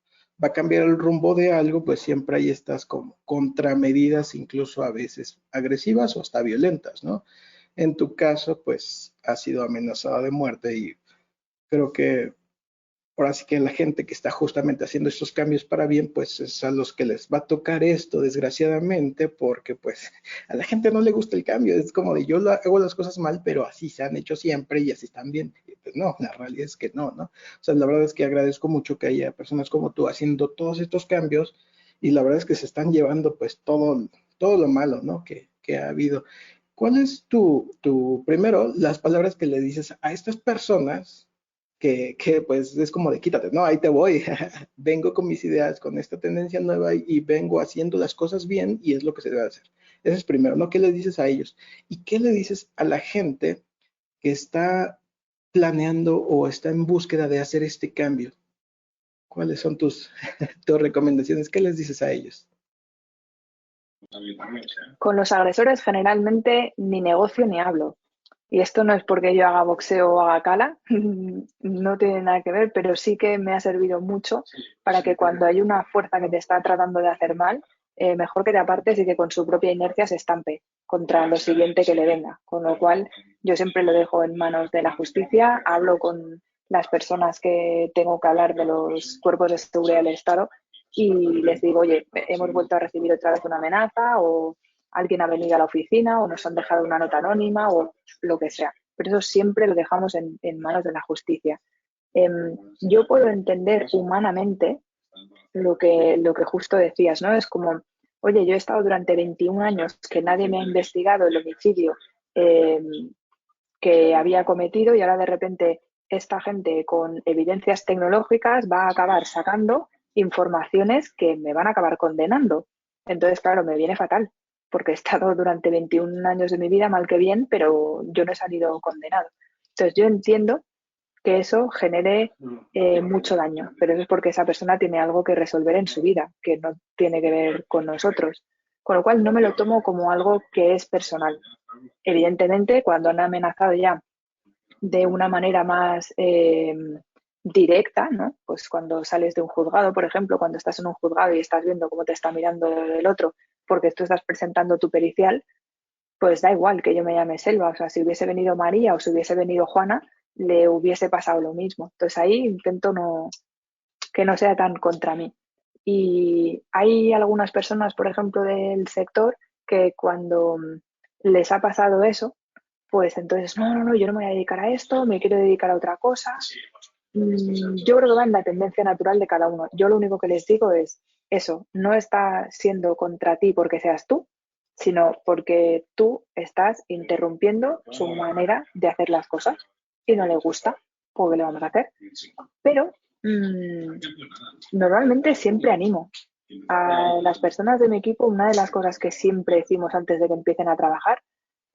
S6: a cambiar el rumbo de algo, pues siempre hay estas como contramedidas, incluso a veces agresivas o hasta violentas, ¿no? En tu caso, pues has sido amenazada de muerte y creo que ahora sí que la gente que está justamente haciendo estos cambios para bien, pues es a los que les va a tocar esto, desgraciadamente, porque pues a la gente no le gusta el cambio. Es como de yo hago las cosas mal, pero así se han hecho siempre y así están bien. Y pues no, la realidad es que no, ¿no? O sea, la verdad es que agradezco mucho que haya personas como tú haciendo todos estos cambios y la verdad es que se están llevando pues todo lo malo, ¿no? Que ha habido. ¿Cuál es primero, las palabras que le dices a estas personas que pues es como de quítate, no, ahí te voy, vengo con mis ideas, con esta tendencia nueva y vengo haciendo las cosas bien y es lo que se debe hacer? Ese es primero, ¿no? ¿Qué le dices a ellos? ¿Y qué le dices a la gente que está planeando o está en búsqueda de hacer este cambio? ¿Cuáles son tus recomendaciones? ¿Qué les dices a ellos?
S7: Con los agresores generalmente ni negocio ni hablo. Y esto no es porque yo haga boxeo o haga cala, no tiene nada que ver, pero sí que me ha servido mucho para que cuando hay una fuerza que te está tratando de hacer mal, mejor que te apartes y que con su propia inercia se estampe contra lo siguiente que le venga. Con lo cual, yo siempre lo dejo en manos de la justicia, hablo con las personas que tengo que hablar de los cuerpos de seguridad del Estado y les digo, oye, hemos vuelto a recibir otra vez una amenaza o alguien ha venido a la oficina o nos han dejado una nota anónima o lo que sea. Pero eso siempre lo dejamos en manos de la justicia. Yo puedo entender humanamente lo que justo decías, ¿no? Es como, oye, yo he estado durante 21 años que nadie me ha investigado el homicidio que había cometido y ahora de repente esta gente con evidencias tecnológicas va a acabar sacando informaciones que me van a acabar condenando. Entonces, claro, me viene fatal, porque he estado durante 21 años de mi vida, mal que bien, pero yo no he salido condenado. Entonces, yo entiendo que eso genere mucho daño, pero eso es porque esa persona tiene algo que resolver en su vida, que no tiene que ver con nosotros. Con lo cual, no me lo tomo como algo que es personal. Evidentemente, cuando han amenazado ya de una manera más directa, ¿no? Pues cuando sales de un juzgado, por ejemplo, cuando estás en un juzgado y estás viendo cómo te está mirando el otro porque tú estás presentando tu pericial, pues da igual que yo me llame Selva, o sea, si hubiese venido María o si hubiese venido Juana, le hubiese pasado lo mismo. Entonces ahí intento que no sea tan contra mí. Y hay algunas personas, por ejemplo, del sector que cuando les ha pasado eso, pues entonces, no, yo no me voy a dedicar a esto, me quiero dedicar a otra cosa. Yo creo que va en la tendencia natural de cada uno. Yo lo único que les digo es eso, no está siendo contra ti porque seas tú, sino porque tú estás interrumpiendo su manera de hacer las cosas y no le gusta, pues ¿qué le vamos a hacer? Pero normalmente siempre animo a las personas de mi equipo. Una de las cosas que siempre decimos antes de que empiecen a trabajar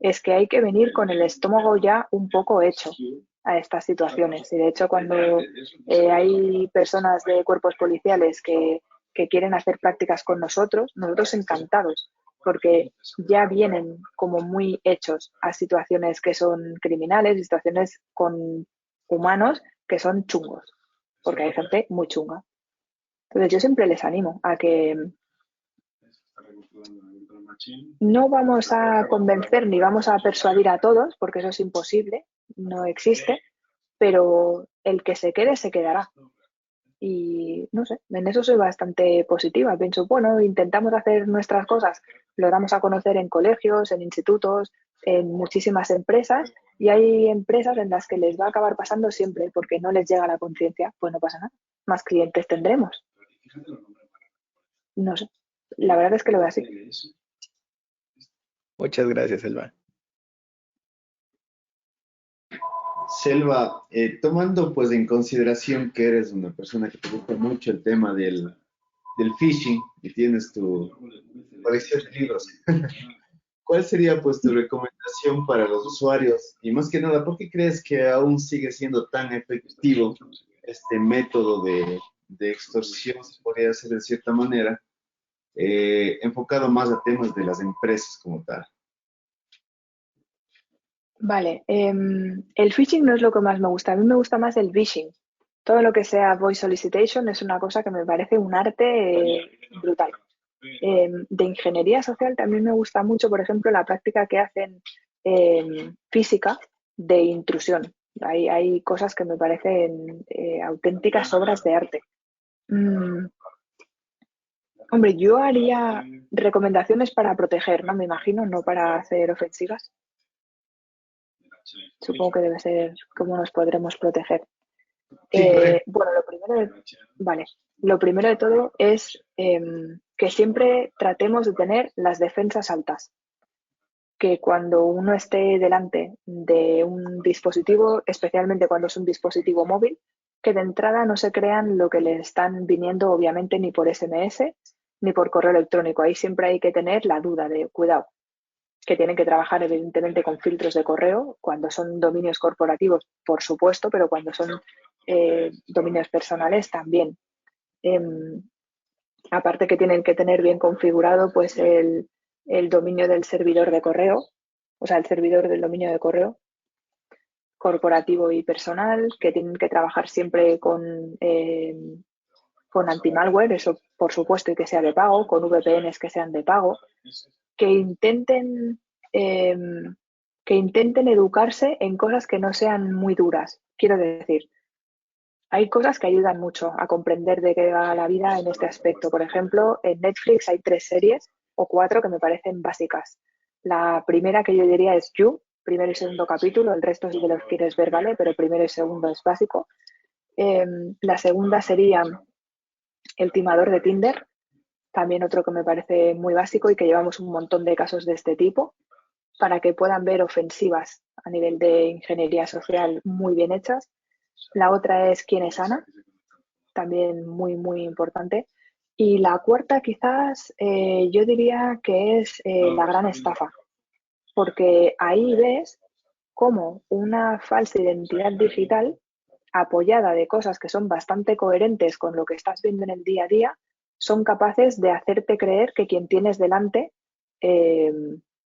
S7: es que hay que venir con el estómago ya un poco hecho a estas situaciones. Y de hecho, cuando hay personas de cuerpos policiales que quieren hacer prácticas con nosotros encantados, porque ya vienen como muy hechos a situaciones que son criminales, situaciones con humanos que son chungos, porque hay gente muy chunga. Entonces yo siempre les animo a que no vamos a convencer ni vamos a persuadir a todos, porque eso es imposible, no existe, pero el que se quede, se quedará. Y no sé, en eso soy bastante positiva. Pienso, bueno, intentamos hacer nuestras cosas, lo damos a conocer en colegios, en institutos, en muchísimas empresas, y hay empresas en las que les va a acabar pasando siempre porque no les llega la conciencia, pues no pasa nada, más clientes tendremos. No sé, la verdad es que lo veo así.
S6: Muchas gracias, Elba.
S4: Selva, tomando pues en consideración que eres una persona que te gusta mucho el tema del phishing y tienes tu colección de libros, ¿cuál sería pues tu recomendación para los usuarios? Y más que nada, ¿por qué crees que aún sigue siendo tan efectivo este método de extorsión, se podría decir de cierta manera, enfocado más a temas de las empresas como tal?
S7: Vale, el phishing no es lo que más me gusta, a mí me gusta más el vishing. Todo lo que sea voice solicitation es una cosa que me parece un arte brutal. De ingeniería social también me gusta mucho, por ejemplo, la práctica que hacen física de intrusión. Hay cosas que me parecen auténticas obras de arte. Hombre, yo haría recomendaciones para proteger, ¿no? Me imagino, no para hacer ofensivas. Supongo que debe ser cómo nos podremos proteger.
S4: Sí, correcto.
S7: Bueno, lo primero de todo es que siempre tratemos de tener las defensas altas. Que cuando uno esté delante de un dispositivo, especialmente cuando es un dispositivo móvil, que de entrada no se crean lo que le están viniendo, obviamente, ni por SMS ni por correo electrónico. Ahí siempre hay que tener la duda de cuidado, que tienen que trabajar evidentemente con filtros de correo, cuando son dominios corporativos, por supuesto, pero cuando son dominios personales también. Aparte que tienen que tener bien configurado pues el dominio del servidor de correo, o sea, el servidor del dominio de correo corporativo y personal, que tienen que trabajar siempre con anti-malware, eso por supuesto, y que sea de pago, con VPNs que sean de pago, que intenten, eh, que intenten educarse en cosas que no sean muy duras. Quiero decir, hay cosas que ayudan mucho a comprender de qué va la vida en este aspecto. Por ejemplo, en Netflix hay 3 series o 4 que me parecen básicas. La primera que yo diría es You, primero y segundo capítulo, el resto si te los quieres ver, vale, pero primero y segundo es básico. La segunda sería El timador de Tinder, también otro que me parece muy básico y que llevamos un montón de casos de este tipo, para que puedan ver ofensivas a nivel de ingeniería social muy bien hechas. La otra es ¿Quién es Ana? También muy, muy importante. Y la cuarta quizás yo diría que es La gran estafa, porque ahí ves cómo una falsa identidad digital apoyada de cosas que son bastante coherentes con lo que estás viendo en el día a día, son capaces de hacerte creer que quien tienes delante eh,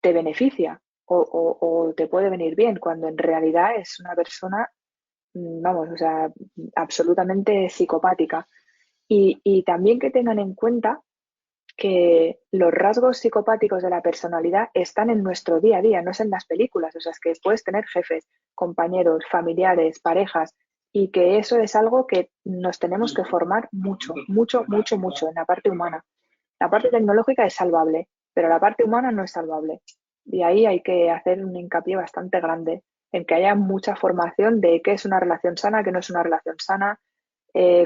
S7: te beneficia o te puede venir bien, cuando en realidad es una persona, vamos, o sea, absolutamente psicopática. Y también que tengan en cuenta que los rasgos psicopáticos de la personalidad están en nuestro día a día, no es en las películas. O sea, es que puedes tener jefes, compañeros, familiares, parejas, y que eso es algo que nos tenemos que formar mucho, mucho, mucho, mucho en la parte humana. La parte tecnológica es salvable, pero la parte humana no es salvable. Y ahí hay que hacer un hincapié bastante grande en que haya mucha formación de qué es una relación sana, qué no es una relación sana.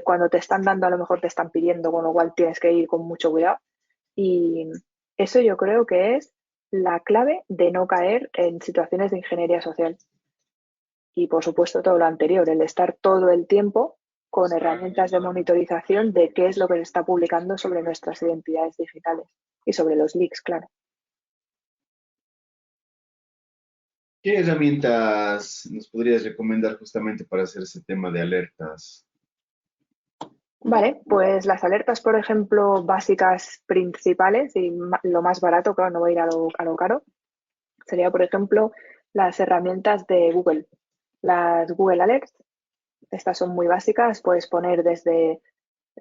S7: Cuando te están dando, a lo mejor te están pidiendo, con lo cual tienes que ir con mucho cuidado. Y eso yo creo que es la clave de no caer en situaciones de ingeniería social. Y por supuesto todo lo anterior, el estar todo el tiempo con herramientas de monitorización de qué es lo que se está publicando sobre nuestras identidades digitales y sobre los leaks, claro.
S4: ¿Qué herramientas nos podrías recomendar justamente para hacer ese tema de alertas?
S7: Vale, pues las alertas, por ejemplo, básicas principales y lo más barato, claro, no voy a ir a lo caro, sería, por ejemplo, las herramientas de Google. Las Google Alerts, estas son muy básicas, puedes poner desde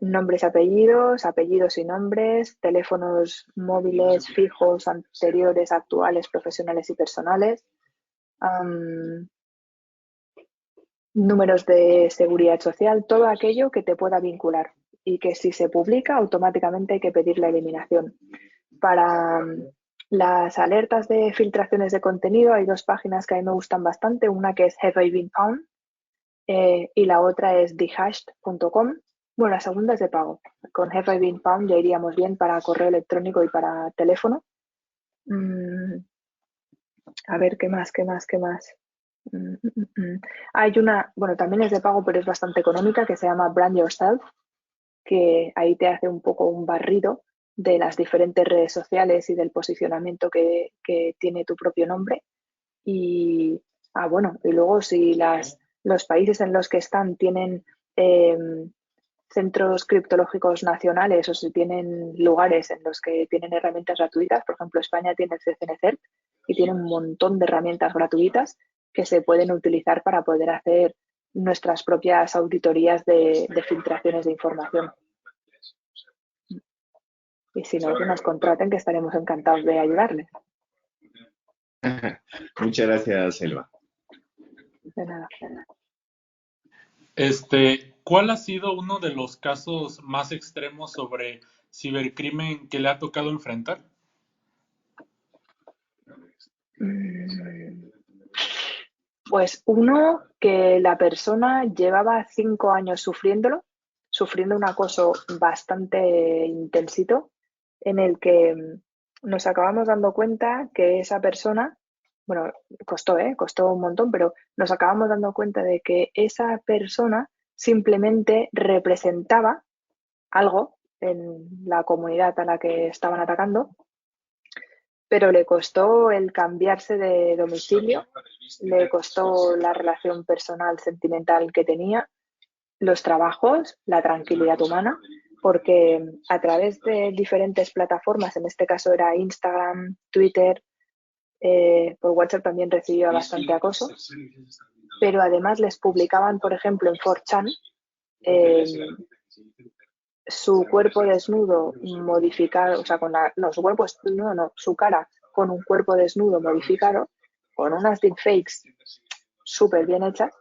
S7: nombres, apellidos y nombres, teléfonos móviles fijos, anteriores, actuales, profesionales y personales, números de seguridad social, todo aquello que te pueda vincular y que si se publica automáticamente hay que pedir la eliminación. Para las alertas de filtraciones de contenido hay dos páginas que a mí me gustan bastante, una que es Have I Been Found y la otra es thehashed.com. Bueno, la segunda es de pago. Con Have I Been Found ya iríamos bien para correo electrónico y para teléfono. A ver, ¿qué más? Hay una, bueno, también es de pago, pero es bastante económica, que se llama Brand Yourself, que ahí te hace un poco un barrido de las diferentes redes sociales y del posicionamiento que tiene tu propio nombre. Y, bueno, y luego si los países en los que están tienen centros criptológicos nacionales o si tienen lugares en los que tienen herramientas gratuitas, por ejemplo, España tiene el CCNCERT y tiene un montón de herramientas gratuitas que se pueden utilizar para poder hacer nuestras propias auditorías de filtraciones de información. Y si no, que nos contraten, que estaremos encantados de ayudarles.
S4: Muchas gracias, Selva.
S7: De nada.
S9: ¿Cuál ha sido uno de los casos más extremos sobre cibercrimen que le ha tocado enfrentar?
S7: Pues uno que la persona llevaba 5 años sufriendo un acoso bastante intensito, en el que nos acabamos dando cuenta que esa persona, bueno, costó un montón, pero nos acabamos dando cuenta de que esa persona simplemente representaba algo en la comunidad a la que estaban atacando, pero le costó el cambiarse de domicilio, le costó la relación personal, sentimental que tenía, los trabajos, la tranquilidad humana, porque a través de diferentes plataformas, en este caso era Instagram, Twitter, por WhatsApp también recibía bastante acoso, pero además les publicaban, por ejemplo, en 4chan, su cuerpo desnudo modificado, o sea, con su cara con un cuerpo desnudo modificado, con unas deepfakes súper bien hechas,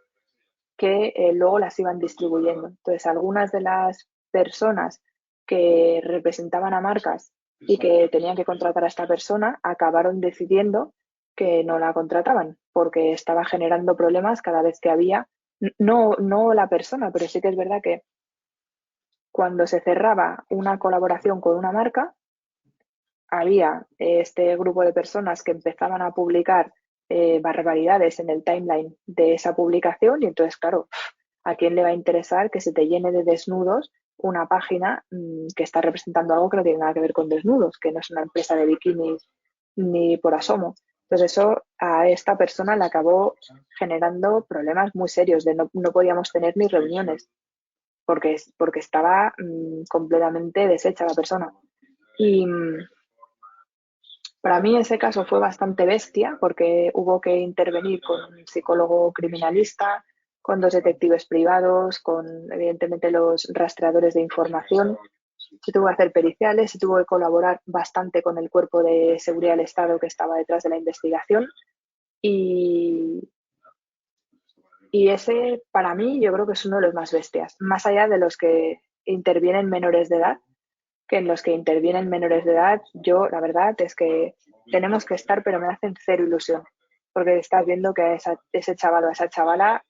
S7: que luego las iban distribuyendo. Entonces, algunas de las personas que representaban a marcas y que tenían que contratar a esta persona acabaron decidiendo que no la contrataban porque estaba generando problemas cada vez que había, no la persona, pero sí que es verdad que cuando se cerraba una colaboración con una marca, había este grupo de personas que empezaban a publicar barbaridades en el timeline de esa publicación y entonces, claro, ¿a quién le va a interesar que se te llene de desnudos una página que está representando algo que no tiene nada que ver con desnudos, que no es una empresa de bikinis ni por asomo? Entonces eso a esta persona le acabó generando problemas muy serios, de no podíamos tener ni reuniones porque estaba completamente deshecha la persona. Y para mí ese caso fue bastante bestia porque hubo que intervenir con un psicólogo criminalista, con 2 detectives privados, con evidentemente los rastreadores de información. Se tuvo que hacer periciales, se tuvo que colaborar bastante con el Cuerpo de Seguridad del Estado que estaba detrás de la investigación. Y ese, para mí, yo creo que es uno de los más bestias, más allá de los que intervienen menores de edad, que en los que intervienen menores de edad, yo la verdad es que tenemos que estar, pero me hacen cero ilusión, porque estás viendo que a ese chaval o a esa chavala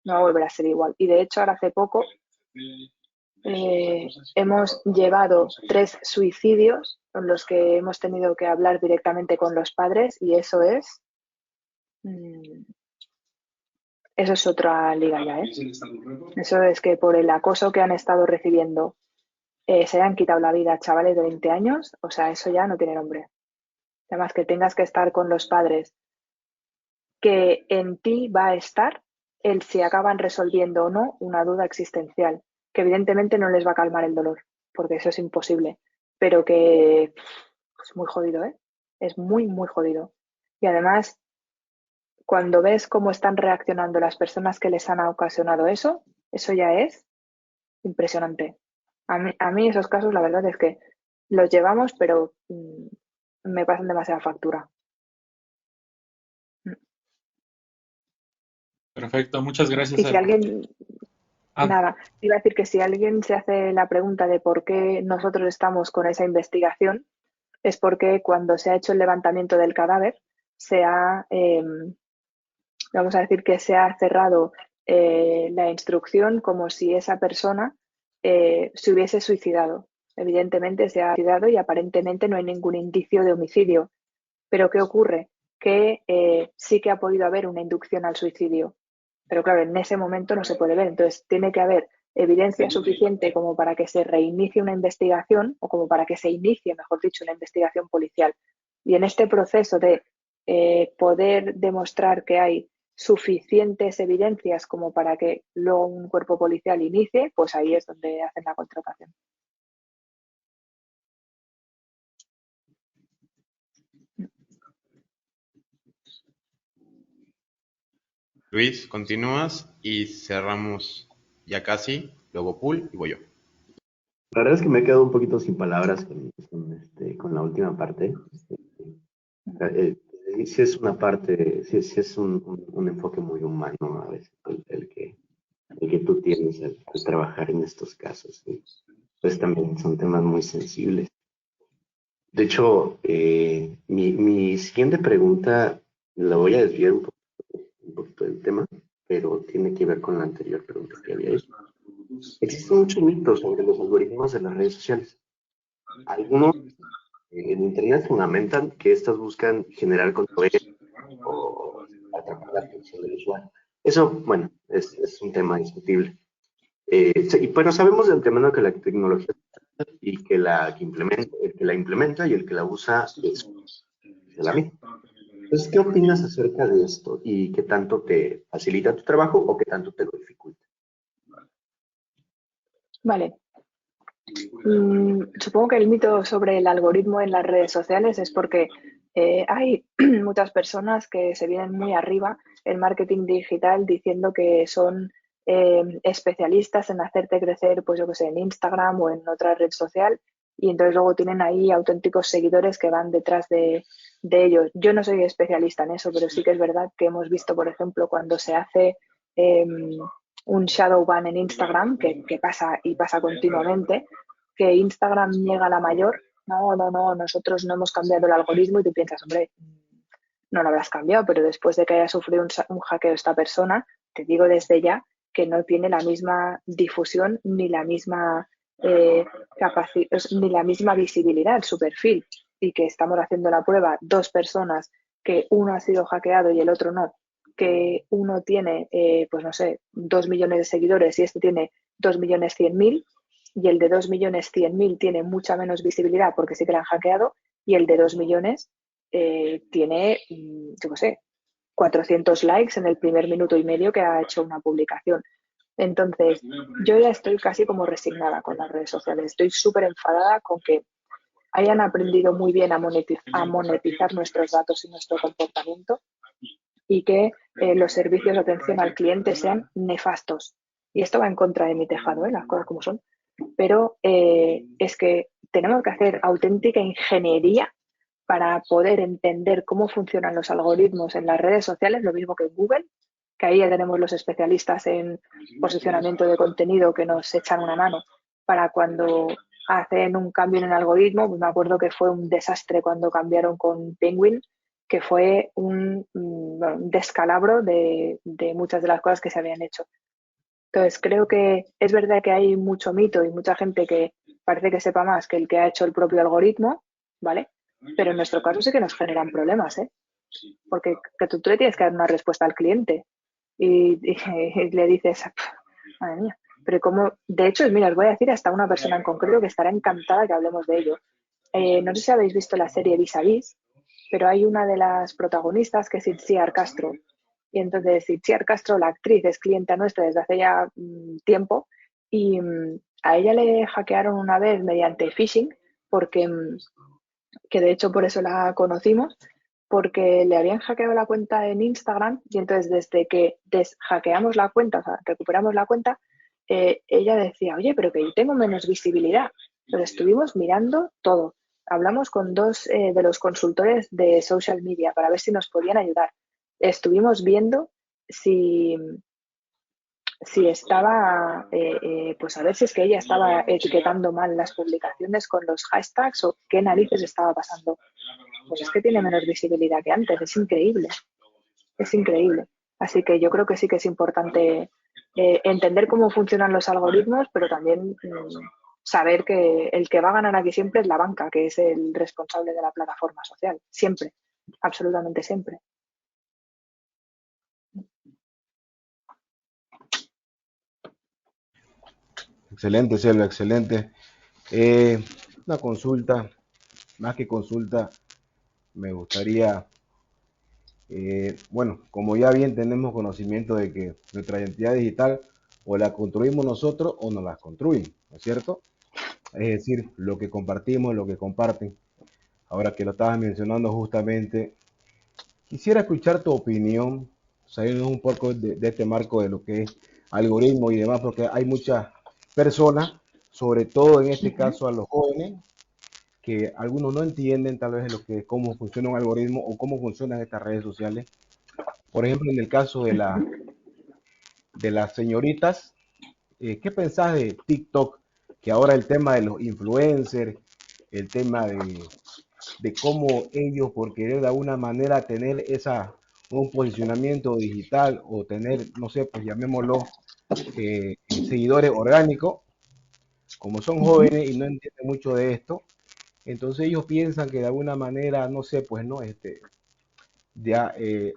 S7: no va a volver a ser igual. Y de hecho, ahora hace poco hemos llevado 3 suicidios con los que hemos tenido que hablar directamente con los padres y eso es otra liga ya, ¿eh? Eso es que por el acoso que han estado recibiendo se hayan quitado la vida a chavales de 20 años, o sea, eso ya no tiene nombre. Además, que tengas que estar con los padres que en ti va a estar el si acaban resolviendo o no una duda existencial, que evidentemente no les va a calmar el dolor, porque eso es imposible, pero que es muy jodido, ¿eh? Es muy, muy jodido. Y además, cuando ves cómo están reaccionando las personas que les han ocasionado eso ya es impresionante. A mí esos casos, la verdad es que los llevamos, pero me pasan demasiada factura.
S9: Perfecto, muchas gracias,
S7: Y si
S9: Selva.
S7: alguien, nada, iba a decir que si alguien se hace la pregunta de por qué nosotros estamos con esa investigación, es porque cuando se ha hecho el levantamiento del cadáver, se ha, vamos a decir que se ha cerrado la instrucción como si esa persona se hubiese suicidado. Evidentemente se ha suicidado y aparentemente no hay ningún indicio de homicidio. Pero ¿qué ocurre? Que sí que ha podido haber una inducción al suicidio. Pero claro, en ese momento no se puede ver. Entonces tiene que haber evidencia suficiente como para que se reinicie una investigación o como para que se inicie, mejor dicho, una investigación policial. Y en este proceso de poder demostrar que hay suficientes evidencias como para que luego un cuerpo policial inicie, pues ahí es donde hacen la contratación.
S3: Luis, continúas y cerramos ya casi, luego Pool y voy yo.
S5: La verdad es que me he quedado un poquito sin palabras con la última parte. Sí es una parte, sí es un enfoque muy humano a veces el que tú tienes al trabajar en estos casos. Y pues también son temas muy sensibles. De hecho, mi siguiente pregunta la voy a desviar un poquito del tema, pero tiene que ver con la anterior pregunta que había hecho. Existen muchos mitos sobre los algoritmos de las redes sociales. Algunos en Internet fundamentan que estas buscan generar controversia o atrapar la atención del usuario. Eso, bueno, es un tema discutible. Y bueno, sabemos de antemano que la tecnología y el que la implementa y el que la usa es la misma. Entonces, ¿qué opinas acerca de esto y qué tanto te facilita tu trabajo o qué tanto te lo dificulta?
S7: Vale. Supongo que el mito sobre el algoritmo en las redes sociales es porque hay muchas personas que se vienen muy arriba en marketing digital diciendo que son especialistas en hacerte crecer, pues yo que sé, en Instagram o en otra red social, y entonces luego tienen ahí auténticos seguidores que van detrás de ellos. Yo no soy especialista en eso, pero sí que es verdad que hemos visto, por ejemplo, cuando se hace un shadow ban en Instagram, que pasa y pasa continuamente, que Instagram niega la mayor. No, nosotros no hemos cambiado el algoritmo, y tú piensas, hombre, no lo habrás cambiado, pero después de que haya sufrido un hackeo esta persona, te digo desde ya que no tiene la misma difusión ni la misma ni la misma visibilidad su perfil, y que estamos haciendo la prueba dos personas, que uno ha sido hackeado y el otro no, que uno tiene, pues no sé, 2 millones de seguidores y este tiene 2.100.000, y el de 2.100.000 tiene mucha menos visibilidad porque sí que la han hackeado, y el de 2 millones tiene, yo qué sé, 400 likes en el primer minuto y medio que ha hecho una publicación. Entonces, yo ya estoy casi como resignada con las redes sociales. Estoy súper enfadada con que hayan aprendido muy bien a monetizar nuestros datos y nuestro comportamiento, y que los servicios de atención al cliente sean nefastos. Y esto va en contra de mi tejado, las cosas como son. Pero es que tenemos que hacer auténtica ingeniería para poder entender cómo funcionan los algoritmos en las redes sociales, lo mismo que en Google, que ahí ya tenemos los especialistas en posicionamiento de contenido que nos echan una mano para cuando hacen un cambio en el algoritmo. Pues me acuerdo que fue un desastre cuando cambiaron con Penguin, que fue un descalabro de muchas de las cosas que se habían hecho. Entonces, creo que es verdad que hay mucho mito y mucha gente que parece que sepa más que el que ha hecho el propio algoritmo, ¿vale? Pero en nuestro caso sí que nos generan problemas, ¿eh? Porque que tú le tienes que dar una respuesta al cliente y le dices, madre mía, pero como, de hecho, mira, os voy a decir hasta una persona en concreto que estará encantada que hablemos de ello. No sé si habéis visto la serie Vis a Vis, pero hay una de las protagonistas, que es Itziar Castro, Y entonces Itziar Castro, la actriz, es clienta nuestra desde hace ya tiempo y a ella le hackearon una vez mediante phishing, porque, que de hecho por eso la conocimos, porque le habían hackeado la cuenta en Instagram y entonces desde que deshackeamos la cuenta, o sea, recuperamos la cuenta, ella decía, oye, pero que yo tengo menos visibilidad. Entonces estuvimos mirando todo. Hablamos con dos de los consultores de social media para ver si nos podían ayudar. Estuvimos viendo si estaba, pues a ver si es que ella estaba etiquetando mal las publicaciones con los hashtags o qué narices estaba pasando. Pues es que tiene menos visibilidad que antes, es increíble, es increíble. Así que yo creo que sí que es importante entender cómo funcionan los algoritmos, pero también saber que el que va a ganar aquí siempre es la banca, que es el responsable de la plataforma social, siempre, absolutamente siempre.
S8: Excelente, Selva, excelente. Una consulta, más que consulta, me gustaría, bueno, como ya bien tenemos conocimiento de que nuestra identidad digital o la construimos nosotros o nos la construyen, ¿no es cierto? Es decir, lo que compartimos, lo que comparten. Ahora que lo estabas mencionando justamente, quisiera escuchar tu opinión, saliendo un poco de este marco de lo que es algoritmo y demás, porque hay muchas personas, sobre todo en este caso a los jóvenes, que algunos no entienden tal vez lo que, cómo funciona un algoritmo o cómo funcionan estas redes sociales. Por ejemplo, en el caso de las señoritas, ¿qué pensás de TikTok? Que ahora el tema de los influencers, el tema de cómo ellos, por querer de alguna manera tener un posicionamiento digital o tener, no sé, pues llamémoslo, seguidores orgánicos, como son jóvenes y no entienden mucho de esto, entonces ellos piensan que de alguna manera, no sé, pues no, ya, de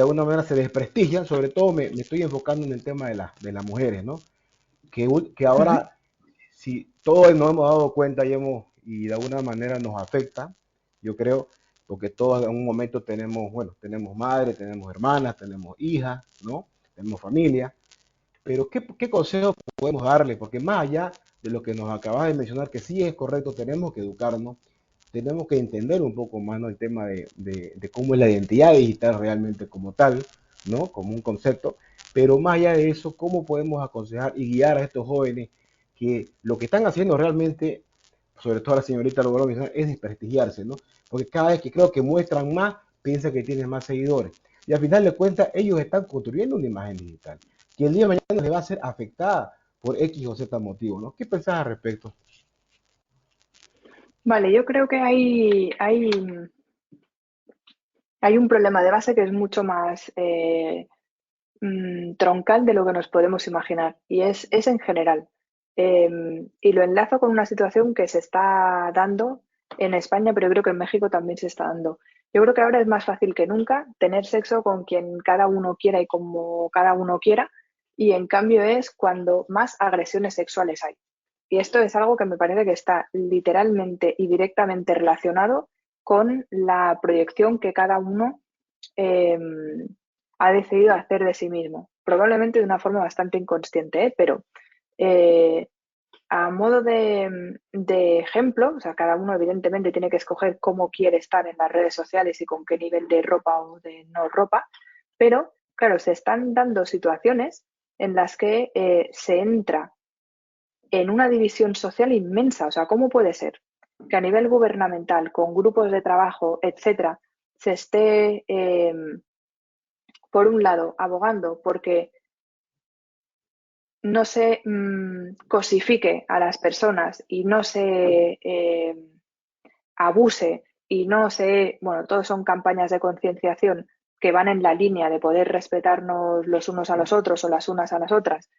S8: alguna manera se desprestigian, sobre todo me estoy enfocando en el tema de las mujeres, ¿no? Que ahora, si todos nos hemos dado cuenta y de alguna manera nos afecta, yo creo, porque todos en un momento tenemos, bueno, tenemos madre, tenemos hermanas, tenemos hijas, ¿no? Tenemos familia, pero ¿qué consejo podemos darle? Porque más allá de lo que nos acabas de mencionar, que sí es correcto, tenemos que educarnos, tenemos que entender un poco más, ¿no? El tema de cómo es la identidad digital realmente como tal, ¿no? Como un concepto, pero más allá de eso, ¿cómo podemos aconsejar y guiar a estos jóvenes que lo que están haciendo realmente, sobre todo la señorita lo vuelvo a mencionar, es desprestigiarse, ¿no? Porque cada vez que creo que muestran más, piensan que tienen más seguidores. Y al final de cuentas, ellos están construyendo una imagen digital, que el día de mañana les va a ser afectada por X o Z motivo, ¿no? ¿Qué pensás al respecto?
S7: Vale, yo creo que hay un problema de base que es mucho más troncal de lo que nos podemos imaginar y es en general. Y lo enlazo con una situación que se está dando en España, pero creo que en México también se está dando. Yo creo que ahora es más fácil que nunca tener sexo con quien cada uno quiera y como cada uno quiera, y en cambio es cuando más agresiones sexuales hay. Y esto es algo que me parece que está literalmente y directamente relacionado con la proyección que cada uno eh, ha decidido hacer de sí mismo. Probablemente de una forma bastante inconsciente, pero eh, a modo de ejemplo, o sea, cada uno evidentemente tiene que escoger cómo quiere estar en las redes sociales y con qué nivel de ropa o de no ropa, pero claro, se están dando situaciones en las que se entra en una división social inmensa. O sea, ¿cómo puede ser que a nivel gubernamental, con grupos de trabajo, etcétera, se esté, por un lado, abogando porque no se cosifique a las personas y no se abuse y no se, bueno, todo son campañas de concienciación que van en la línea de poder respetarnos los unos a los otros o las unas a las otras?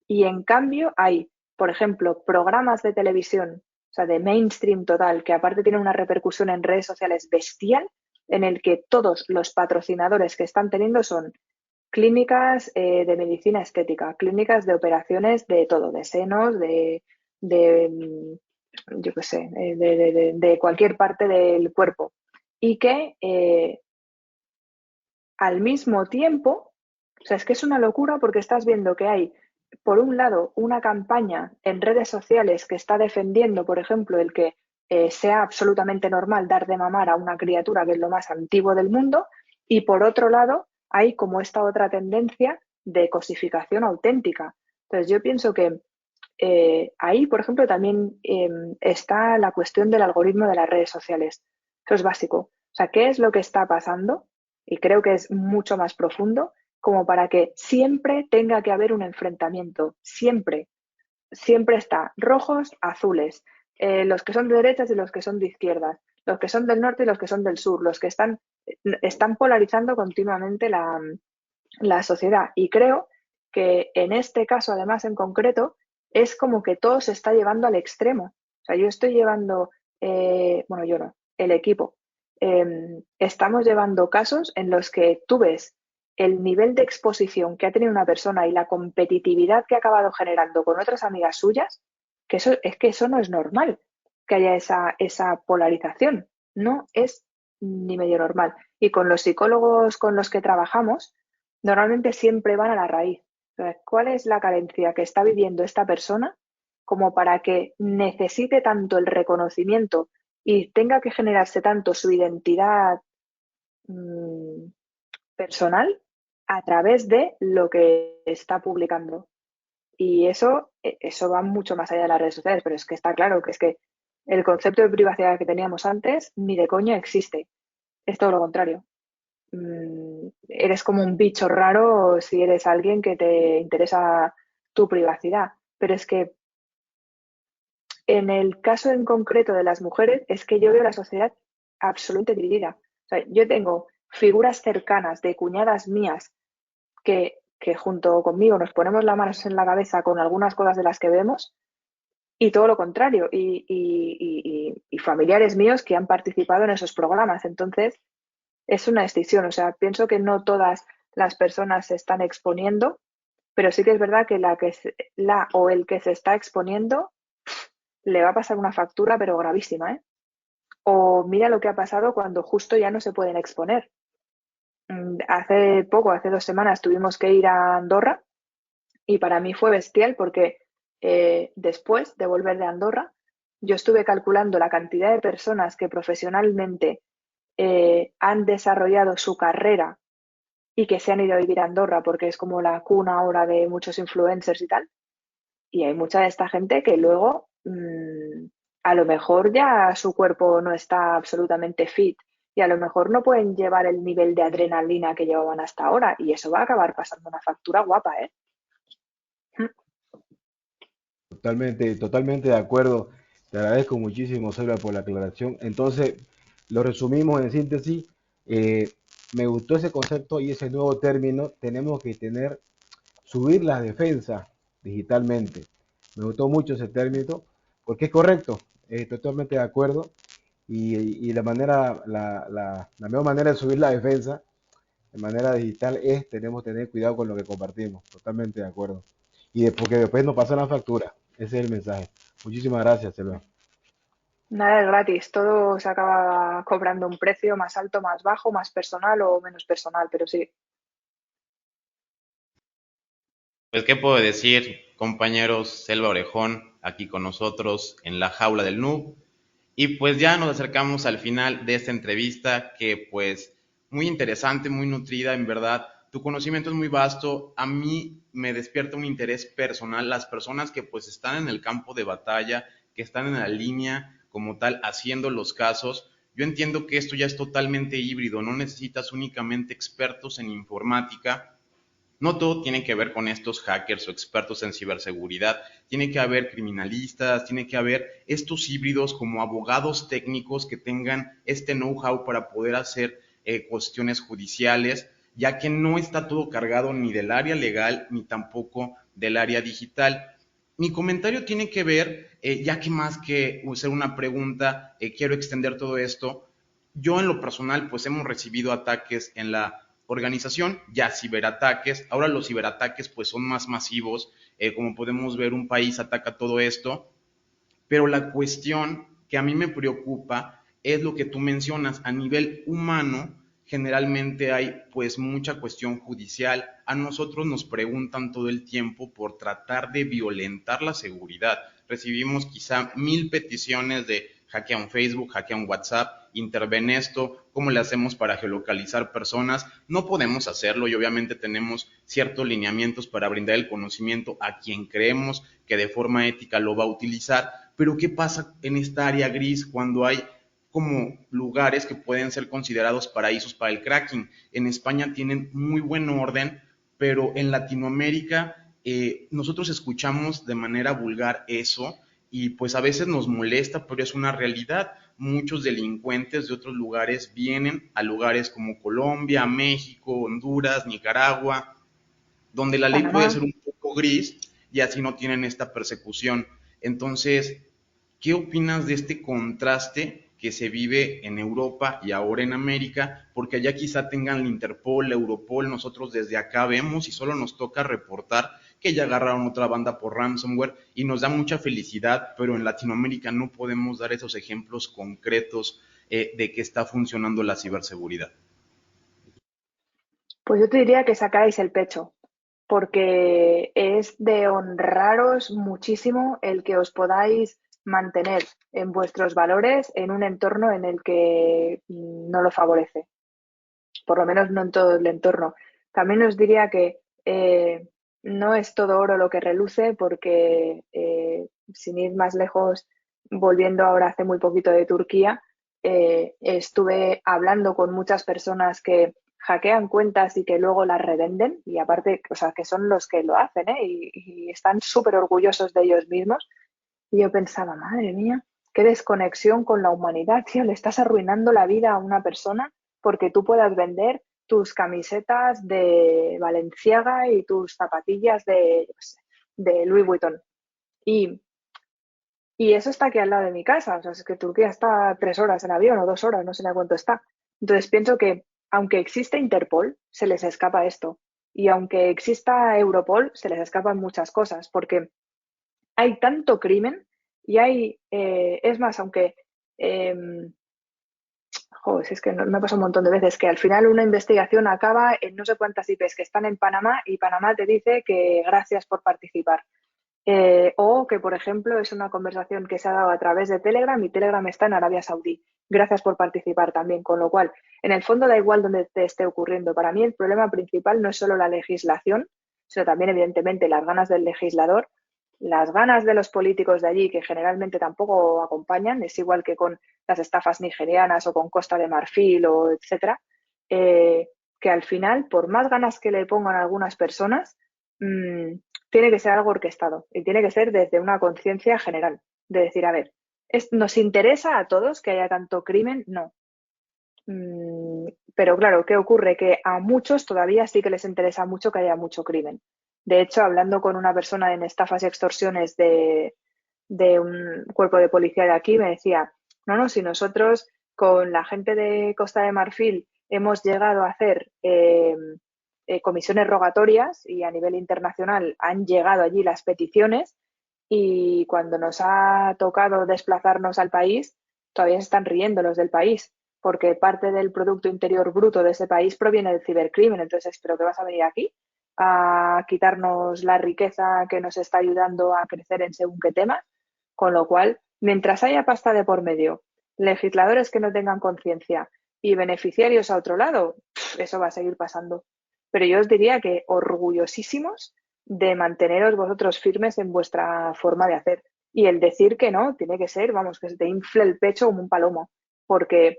S7: Y en cambio hay, por ejemplo, programas de televisión, o sea, de mainstream total, que aparte tienen una repercusión en redes sociales bestial, en el que todos los patrocinadores que están teniendo son clínicas de medicina estética, clínicas de operaciones de todo, de senos, yo qué sé, de cualquier parte del cuerpo. Y que al mismo tiempo O sea, es que es una locura porque estás viendo que hay, por un lado, una campaña en redes sociales que está defendiendo, por ejemplo, el que sea absolutamente normal dar de mamar a una criatura que es lo más antiguo del mundo, y por otro lado, hay como esta otra tendencia de cosificación auténtica. Entonces, yo pienso que ahí, por ejemplo, también está la cuestión del algoritmo de las redes sociales. Eso es básico. O sea, ¿qué es lo que está pasando? Y creo que es mucho más profundo, como para que siempre tenga que haber un enfrentamiento. Siempre. Siempre está rojos, azules. Los que son de derechas y los que son de izquierdas. Los que son del norte y los que son del sur. Los que están polarizando continuamente la sociedad. Y creo que en este caso, además, en concreto, es como que todo se está llevando al extremo. O sea, yo estoy llevando, bueno, yo no, el equipo. Estamos llevando casos en los que tú ves el nivel de exposición que ha tenido una persona y la competitividad que ha acabado generando con otras amigas suyas, que eso no es normal, que haya esa polarización. No es ni medio normal. Y con los psicólogos con los que trabajamos, normalmente siempre van a la raíz. ¿Cuál es la carencia que está viviendo esta persona como para que necesite tanto el reconocimiento y tenga que generarse tanto su identidad personal a través de lo que está publicando? Y eso va mucho más allá de las redes sociales, pero es que está claro que es que el concepto de privacidad que teníamos antes ni de coña existe. Es todo lo contrario. Eres como un bicho raro si eres alguien que te interesa tu privacidad. Pero es que en el caso en concreto de las mujeres, es que yo veo la sociedad absolutamente dividida. O sea, yo tengo figuras cercanas de cuñadas mías que junto conmigo nos ponemos las manos en la cabeza con algunas cosas de las que vemos, y todo lo contrario, y familiares míos que han participado en esos programas. Entonces, es una decisión. O sea, pienso que no todas las personas se están exponiendo, pero sí que es verdad que la o el que se está exponiendo le va a pasar una factura, pero gravísima, ¿eh? O mira lo que ha pasado cuando justo ya no se pueden exponer. Hace poco, hace 2 semanas, tuvimos que ir a Andorra y para mí fue bestial porque después de volver de Andorra, yo estuve calculando la cantidad de personas que profesionalmente han desarrollado su carrera y que se han ido a vivir a Andorra porque es como la cuna ahora de muchos influencers y tal. Y hay mucha de esta gente que luego a lo mejor ya su cuerpo no está absolutamente fit y a lo mejor no pueden llevar el nivel de adrenalina que llevaban hasta ahora, y eso va a acabar pasando una factura guapa, ¿eh?
S8: Totalmente, totalmente de acuerdo. Te agradezco muchísimo, Silvia, por la aclaración. Entonces, lo resumimos en síntesis. eh, Me gustó ese concepto y ese nuevo término. Tenemos que subir las defensas digitalmente. Me gustó mucho ese término porque es correcto. Totalmente de acuerdo. Y la mejor manera de subir la defensa de manera digital tenemos que tener cuidado con lo que compartimos. Totalmente de acuerdo. Porque después nos pasan la factura. Ese es el mensaje. Muchísimas gracias, Selva.
S7: Nada es gratis, todo se acaba cobrando un precio más alto, más bajo, más personal o menos personal, pero sí.
S3: Pues, ¿qué puedo decir, compañeros? Selva Orejón, aquí con nosotros en la jaula del noob. Y pues ya nos acercamos al final de esta entrevista que pues muy interesante, muy nutrida, en verdad. Tu conocimiento es muy vasto. A mí me despierta un interés personal las personas que pues están en el campo de batalla, que están en la línea como tal haciendo los casos. Yo entiendo que esto ya es totalmente híbrido, no necesitas únicamente expertos en informática. No todo tiene que ver con estos hackers o expertos en ciberseguridad. Tiene que haber criminalistas, tiene que haber estos híbridos como abogados técnicos que tengan este know-how para poder hacer cuestiones judiciales, ya que no está todo cargado ni del área legal ni tampoco del área digital. Mi comentario tiene que ver, ya que más que ser una pregunta, quiero extender todo esto. Yo en lo personal, pues hemos recibido ataques en la organización, ya ciberataques. Ahora los ciberataques pues son más masivos, como podemos ver, un país ataca todo esto, pero la cuestión que a mí me preocupa es lo que tú mencionas a nivel humano. generalmente hay pues mucha cuestión judicial. A nosotros nos preguntan todo el tiempo por tratar de violentar la seguridad. Recibimos quizá 1000 peticiones de hackean Facebook, hackean WhatsApp, interven esto, ¿cómo le hacemos para geolocalizar personas? No podemos hacerlo y obviamente tenemos ciertos lineamientos para brindar el conocimiento a quien creemos que de forma ética lo va a utilizar, pero ¿qué pasa en esta área gris cuando hay como lugares que pueden ser considerados paraísos para el cracking? En España tienen muy buen orden, pero en Latinoamérica nosotros escuchamos de manera vulgar eso y pues a veces nos molesta, pero es una realidad. Muchos delincuentes de otros lugares vienen a lugares como Colombia, México, Honduras, Nicaragua, donde la ley puede ser
S7: Panamá.
S3: un poco gris y así no tienen esta persecución. Entonces, ¿qué opinas de este contraste que se vive en Europa y ahora en América? Porque allá quizá tengan la Interpol, la Europol, nosotros desde acá vemos y solo nos toca reportar que ya agarraron otra banda por ransomware y nos da mucha felicidad, pero en Latinoamérica no podemos dar esos ejemplos concretos de que está funcionando la ciberseguridad.
S7: Pues yo te diría que sacáis el pecho, porque es de honraros muchísimo el que os podáis mantener en vuestros valores en un entorno en el que no lo favorece, por lo menos no en todo el entorno. También os diría que no es todo oro lo que reluce, porque sin ir más lejos, volviendo ahora hace muy poquito de Turquía, estuve hablando con muchas personas que hackean cuentas y que luego las revenden, y aparte, o sea, que son los que lo hacen, ¿eh? Y están súper orgullosos de ellos mismos. Y yo pensaba, madre mía, qué desconexión con la humanidad, tío, le estás arruinando la vida a una persona porque tú puedas vender tus camisetas de Balenciaga y tus zapatillas de, yo qué sé, de Louis Vuitton. Y, y eso está aquí al lado de mi casa, o sea, es que Turquía está 3 horas en avión o 2 horas, no sé a cuánto está. Entonces pienso que aunque existe Interpol, se les escapa esto. Y aunque exista Europol, se les escapan muchas cosas, porque hay tanto crimen y hay, es más, aunque, joder, es que me ha pasado un montón de veces que al final una investigación acaba en no sé cuántas IPs que están en Panamá y Panamá te dice que gracias por participar. O que, por ejemplo, es una conversación que se ha dado a través de Telegram y Telegram está en Arabia Saudí. Gracias por participar también, con lo cual, en el fondo da igual donde te esté ocurriendo. Para mí el problema principal no es solo la legislación, sino también, evidentemente, las ganas del legislador, las ganas de los políticos de allí, que generalmente tampoco acompañan, es igual que con las estafas nigerianas o con Costa de Marfil o etcétera, que al final, por más ganas que le pongan algunas personas, tiene que ser algo orquestado y tiene que ser desde una conciencia general, de decir, a ver, ¿nos interesa a todos que haya tanto crimen? No. Pero claro, ¿qué ocurre? Que a muchos todavía sí que les interesa mucho que haya mucho crimen. De hecho, hablando con una persona en estafas y extorsiones de un cuerpo de policía de aquí, me decía, no, si nosotros con la gente de Costa de Marfil hemos llegado a hacer comisiones rogatorias y a nivel internacional han llegado allí las peticiones, y cuando nos ha tocado desplazarnos al país, todavía se están riendo los del país, porque parte del Producto Interior Bruto de ese país proviene del cibercrimen. Entonces, ¿pero qué vas a venir aquí? A quitarnos la riqueza que nos está ayudando a crecer en según qué temas. Con lo cual, mientras haya pasta de por medio, legisladores que no tengan conciencia y beneficiarios a otro lado, eso va a seguir pasando. Pero yo os diría que orgullosísimos de manteneros vosotros firmes en vuestra forma de hacer. Y el decir que no, tiene que ser, vamos, que se te infle el pecho como un palomo. Porque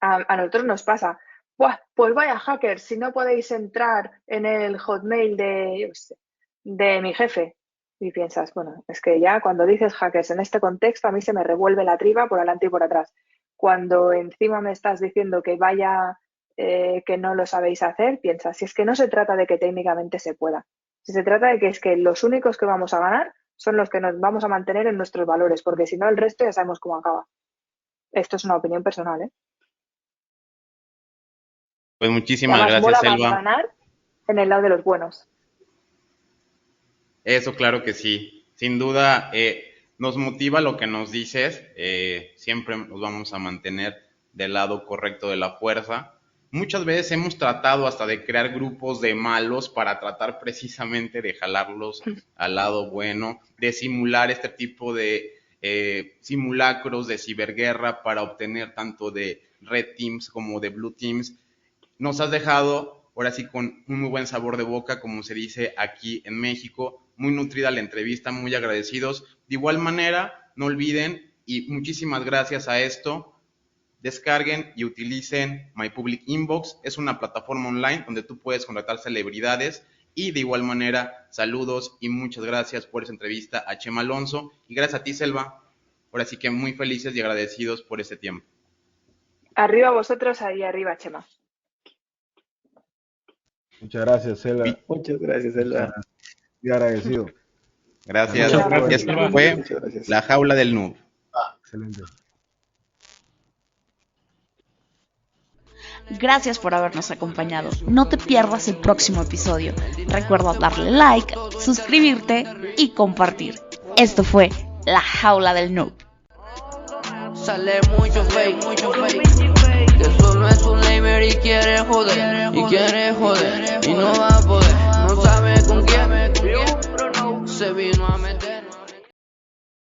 S7: a nosotros nos pasa, "Buah, pues vaya hackers, si no podéis entrar en el Hotmail de, yo qué sé, de mi jefe". Y piensas, bueno, es que ya cuando dices hackers en este contexto, a mí se me revuelve la tripa por adelante y por atrás. Cuando encima me estás diciendo que vaya, que no lo sabéis hacer, piensas, si es que no se trata de que técnicamente se pueda. Si se trata de que es que los únicos que vamos a ganar son los que nos vamos a mantener en nuestros valores, porque si no, el resto ya sabemos cómo acaba. Esto es una opinión personal, ¿eh?
S3: Pues
S7: Y
S3: muchísimas
S7: además
S3: gracias,
S7: mola más
S3: Selva.
S7: ganar en el lado de los buenos.
S3: Eso claro que sí. Sin duda, nos motiva lo que nos dices. Siempre nos vamos a mantener del lado correcto de la fuerza. muchas veces hemos tratado hasta de crear grupos de malos para tratar precisamente de jalarlos al lado bueno, de simular este tipo de simulacros de ciberguerra para obtener tanto de Red Teams como de Blue Teams. Nos has dejado ahora sí con un muy buen sabor de boca, como se dice aquí en México, muy nutrida la entrevista, muy agradecidos. De igual manera, no olviden, y muchísimas gracias a esto, descarguen y utilicen My Public Inbox. Es una plataforma online donde tú puedes contratar celebridades. Y de igual manera, saludos y muchas gracias por esa entrevista a Chema Alonso. Y gracias a ti, Selva. Ahora sí que muy felices y agradecidos por este tiempo.
S7: Arriba vosotros, ahí arriba, Chema.
S8: Muchas gracias, Selva.
S6: Muchas gracias, Selva.
S8: Muy agradecido.
S3: Gracias.
S9: Muchas gracias,
S3: Esto
S9: Selva.
S3: fue
S6: Muchas gracias.
S3: La Jaula del Noob.
S8: Excelente.
S1: Gracias por habernos acompañado. No te pierdas el próximo episodio. Recuerda darle like, suscribirte y compartir. Esto fue La Jaula del Noob.
S10: Sale mucho fake, que solo es un lamer y quiere joder, y no va a poder.